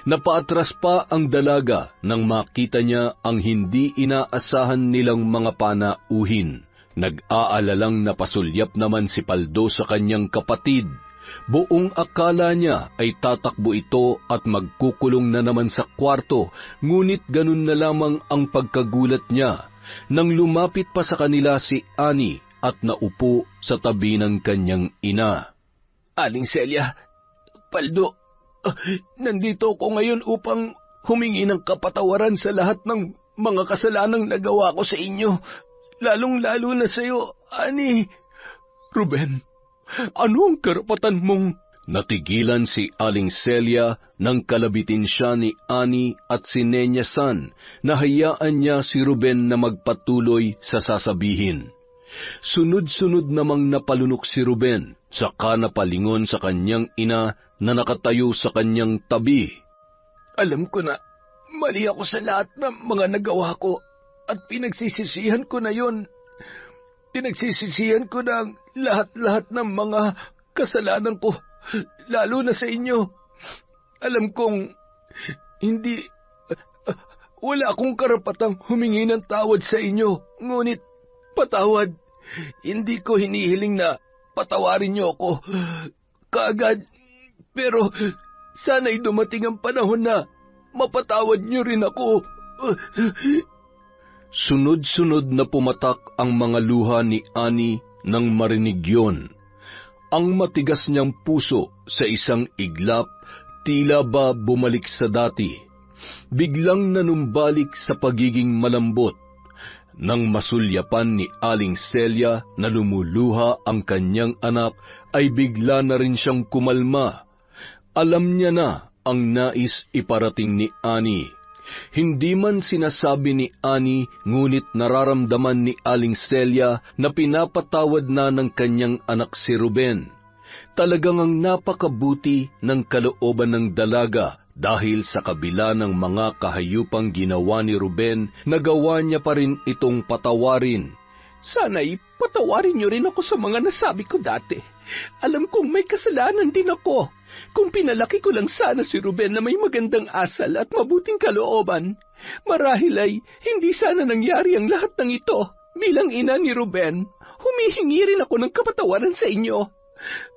Napaatras pa ang dalaga nang makita niya ang hindi inaasahan nilang mga panauhin. Nag-aalalang napasulyap naman si Paldo sa kanyang kapatid. Buong akala niya ay tatakbo ito at magkukulong na naman sa kwarto, ngunit ganun na lamang ang pagkagulat niya nang lumapit pa sa kanila si Annie at naupo sa tabi ng kanyang ina. Aling Celia, Paldo, nandito ko ngayon upang humingi ng kapatawaran sa lahat ng mga kasalanang nagawa ko sa inyo, lalong-lalo na sa iyo, Annie. Ruben, ano ang karapatan mong... Natigilan si Aling Celia nang kalabitin siya ni Annie at si Nenya San na hayaan niya si Ruben na magpatuloy sa sasabihin. Sunod-sunod namang napalunok si Ruben, saka napalingon sa kanyang ina na nakatayo sa kanyang tabi. Alam ko na, mali ako sa lahat ng mga nagawa ko at pinagsisisihan ko na yon. Pinagsisisihan ko na ang lahat-lahat ng mga kasalanan ko, lalo na sa inyo. Alam kong wala akong karapatang humingi ng tawad sa inyo, ngunit patawad. Hindi ko hinihiling na patawarin niyo ako kaagad, pero sana'y dumating ang panahon na mapatawad niyo rin ako. Sunod-sunod na pumatak ang mga luha ni Annie nang marinig yon. Ang matigas niyang puso sa isang iglap tila ba bumalik sa dati. Biglang nanumbalik sa pagiging malambot. Nang masulyapan ni Aling Celia na lumuluha ang kanyang anak, ay bigla na rin siyang kumalma. Alam niya na ang nais iparating ni Annie. Hindi man sinasabi ni Annie, ngunit nararamdaman ni Aling Celia na pinapatawad na ng kanyang anak si Ruben. Talagang ang napakabuti ng kalooban ng dalaga dahil sa kabila ng mga kahayupang ginawa ni Ruben, nagawa niya pa rin itong patawarin. Sana'y patawarin niyo rin ako sa mga nasabi ko dati. Alam kong may kasalanan din ako. Kung pinalaki ko lang sana si Ruben na may magandang asal at mabuting kalooban, marahil ay hindi sana nangyari ang lahat ng ito. Bilang ina ni Ruben, humihingi rin ako ng kapatawaran sa inyo.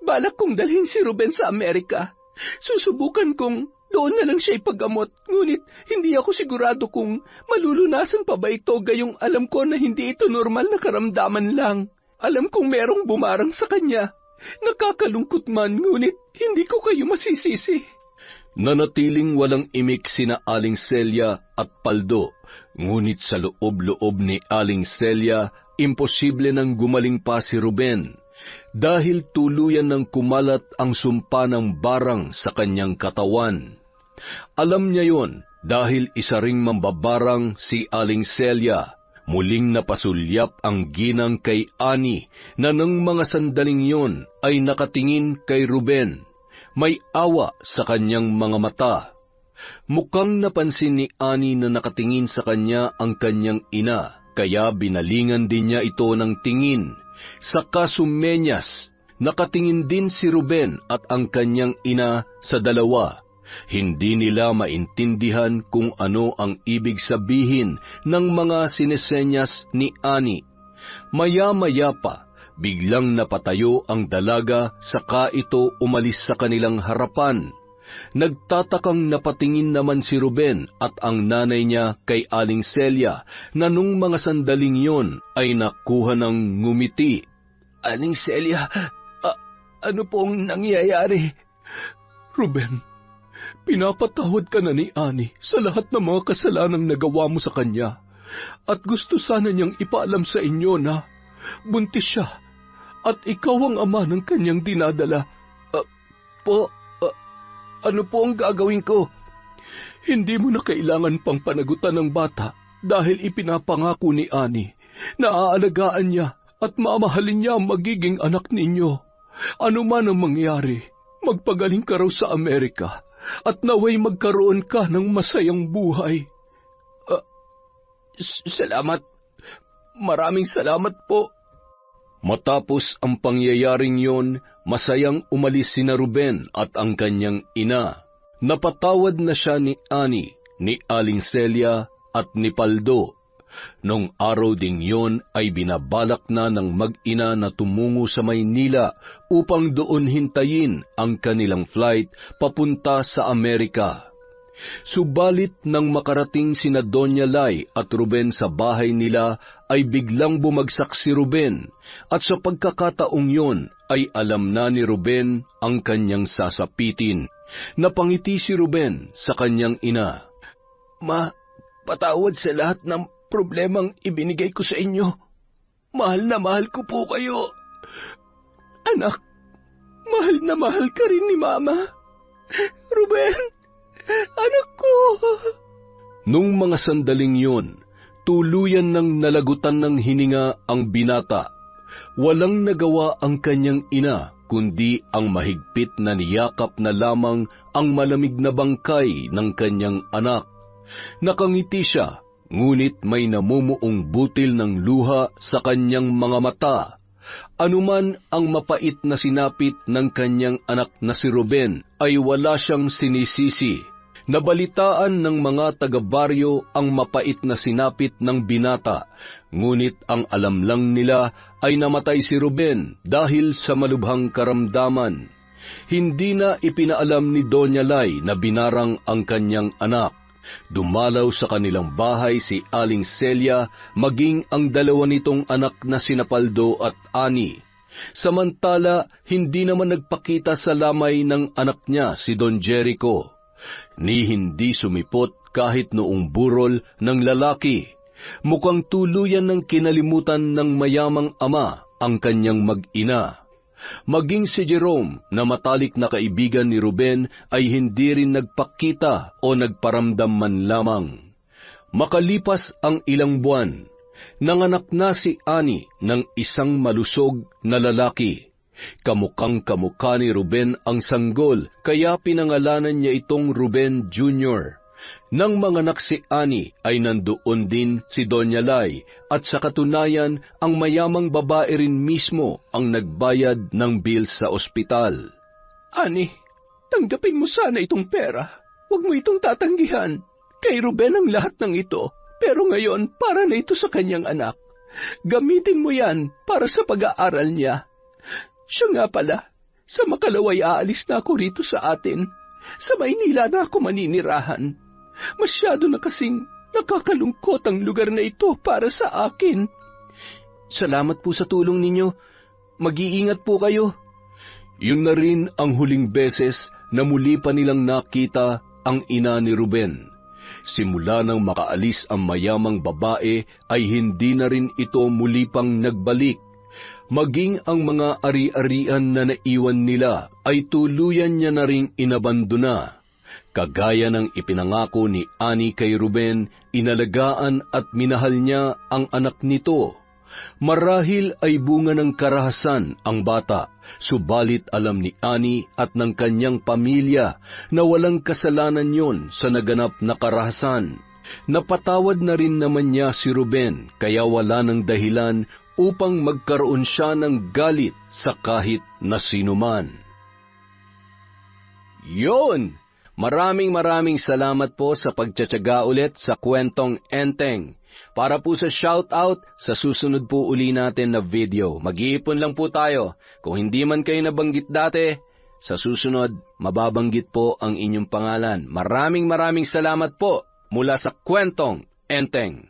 Balak kong dalhin si Ruben sa Amerika. Susubukan kong doon na lang siya ipagamot, ngunit hindi ako sigurado kung malulunasan pa ba ito gayong alam ko na hindi ito normal na karamdaman lang. Alam kong merong bumarang sa kanya. Nakakalungkot man, ngunit hindi ko kayo masisisi. Nanatiling walang imik sina Aling Celia at Paldo, ngunit sa loob-loob ni Aling Celia, imposible nang gumaling pa si Ruben, dahil tuluyan ng kumalat ang sumpa ng barang sa kanyang katawan. Alam niya yon dahil isa ring mambabarang si Aling Celia. Muling napasulyap ang ginang kay Annie na nang mga sandaling yon ay nakatingin kay Ruben. May awa sa kanyang mga mata. Mukhang napansin ni Annie na nakatingin sa kanya ang kanyang ina, kaya binalingan din niya ito ng tingin. Sa kasumenyas, nakatingin din si Ruben at ang kanyang ina sa dalawa. Hindi nila maintindihan kung ano ang ibig sabihin ng mga sinesenyas ni Annie. Maya-maya pa, biglang napatayo ang dalaga saka ito umalis sa kanilang harapan. Nagtatakang napatingin naman si Ruben at ang nanay niya kay Aling Celia na nung mga sandaling yon ay nakuha ng ngumiti. Aling Celia, ano pong nangyayari? Ruben, pinapatawad ka na ni Annie sa lahat ng mga kasalanang nagawa mo sa kanya. At gusto sana niyang ipaalam sa inyo na buntis siya at ikaw ang ama ng kanyang dinadala. Ano po ang gagawin ko? Hindi mo na kailangan pang panagutan ng bata dahil ipinapangako ni Annie na aalagaan niya at mamahalin niya ang magiging anak ninyo. Ano man ang mangyari, magpagaling ka raw sa Amerika at naway magkaroon ka ng masayang buhay. Salamat. Maraming salamat po. Matapos ang pangyayaring yon, masayang umalis sina Ruben at ang kanyang ina. Napatawad na siya ni Annie, ni Aling Celia at ni Paldo. Nung araw ding yon ay binabalak na ng mag-ina na tumungo sa Maynila upang doon hintayin ang kanilang flight papunta sa Amerika. Subalit nang makarating sina Doña Lai at Ruben sa bahay nila ay biglang bumagsak si Ruben at sa pagkakataong yon ay alam na ni Ruben ang kanyang sasapitin. Napangiti si Ruben sa kanyang ina. Ma, patawad sa lahat ng problemang ibinigay ko sa inyo. Mahal na mahal ko po kayo. Anak, mahal na mahal ka rin ni Mama. Ruben, anak ko. Nung mga sandaling yon, tuluyan ng nalagutan ng hininga ang binata. Walang nagawa ang kanyang ina, kundi ang mahigpit na niyakap na lamang ang malamig na bangkay ng kanyang anak. Nakangiti siya, ngunit may namumuong butil ng luha sa kanyang mga mata. Anuman ang mapait na sinapit ng kanyang anak na si Ruben ay wala siyang sinisisi. Nabalitaan ng mga taga-baryo ang mapait na sinapit ng binata, ngunit ang alam lang nila ay namatay si Ruben dahil sa malubhang karamdaman. Hindi na ipinaalam ni Doña Lai na binarang ang kanyang anak. Dumalaw sa kanilang bahay si Aling Celia maging ang dalawa nitong anak na sina Paldo at Annie. Samantala, hindi naman nagpakita sa lamay ng anak niya si Don Jericho, ni hindi sumipot kahit noong burol ng lalaki. Mukhang tuluyan ng kinalimutan ng mayamang ama ang kanyang mag-ina. Maging si Jerome na matalik na kaibigan ni Ruben ay hindi rin nagpakita o nagparamdam man lamang. Makalipas ang ilang buwan, nanganak na si Annie ng isang malusog na lalaki. Kamukhang-kamukha ni Ruben ang sanggol, kaya pinangalanan niya itong Ruben Jr. Nang manganak si Annie ay nandoon din si Doña Lai at sa katunayan ang mayamang babae rin mismo ang nagbayad ng bill sa ospital. Annie, tanggapin mo sana itong pera. Huwag mo itong tatanggihan. Kay Ruben ang lahat ng ito, pero ngayon para na ito sa kanyang anak. Gamitin mo yan para sa pag-aaral niya. Siya nga pala, sa Makalaway aalis na ako rito sa atin. Sa Maynila na ako maninirahan. Masyado na kasing nakakalungkot ang lugar na ito para sa akin. Salamat po sa tulong ninyo. Mag-iingat po kayo. Yun na rin ang huling beses na muli pa nilang nakita ang ina ni Ruben. Simula nang makaalis ang mayamang babae ay hindi na rin ito muli pang nagbalik. Maging ang mga ari-arian na naiwan nila ay tuluyan niya na ring inabandona. Kagaya ng ipinangako ni Annie kay Ruben, inalagaan at minahal niya ang anak nito. Marahil ay bunga ng karahasan ang bata, subalit alam ni Annie at ng kanyang pamilya na walang kasalanan yon sa naganap na karahasan. Napatawad na rin naman niya si Ruben, kaya wala ng dahilan upang magkaroon siya ng galit sa kahit na sinuman. Yon! Maraming salamat po sa pagtsatsaga ulit sa Kwentong Enteng. Para po sa shoutout, sa susunod po uli natin na video. Mag-iipon lang po tayo. Kung hindi man kayo nabanggit dati, sa susunod, mababanggit po ang inyong pangalan. Maraming salamat po mula sa Kwentong Enteng.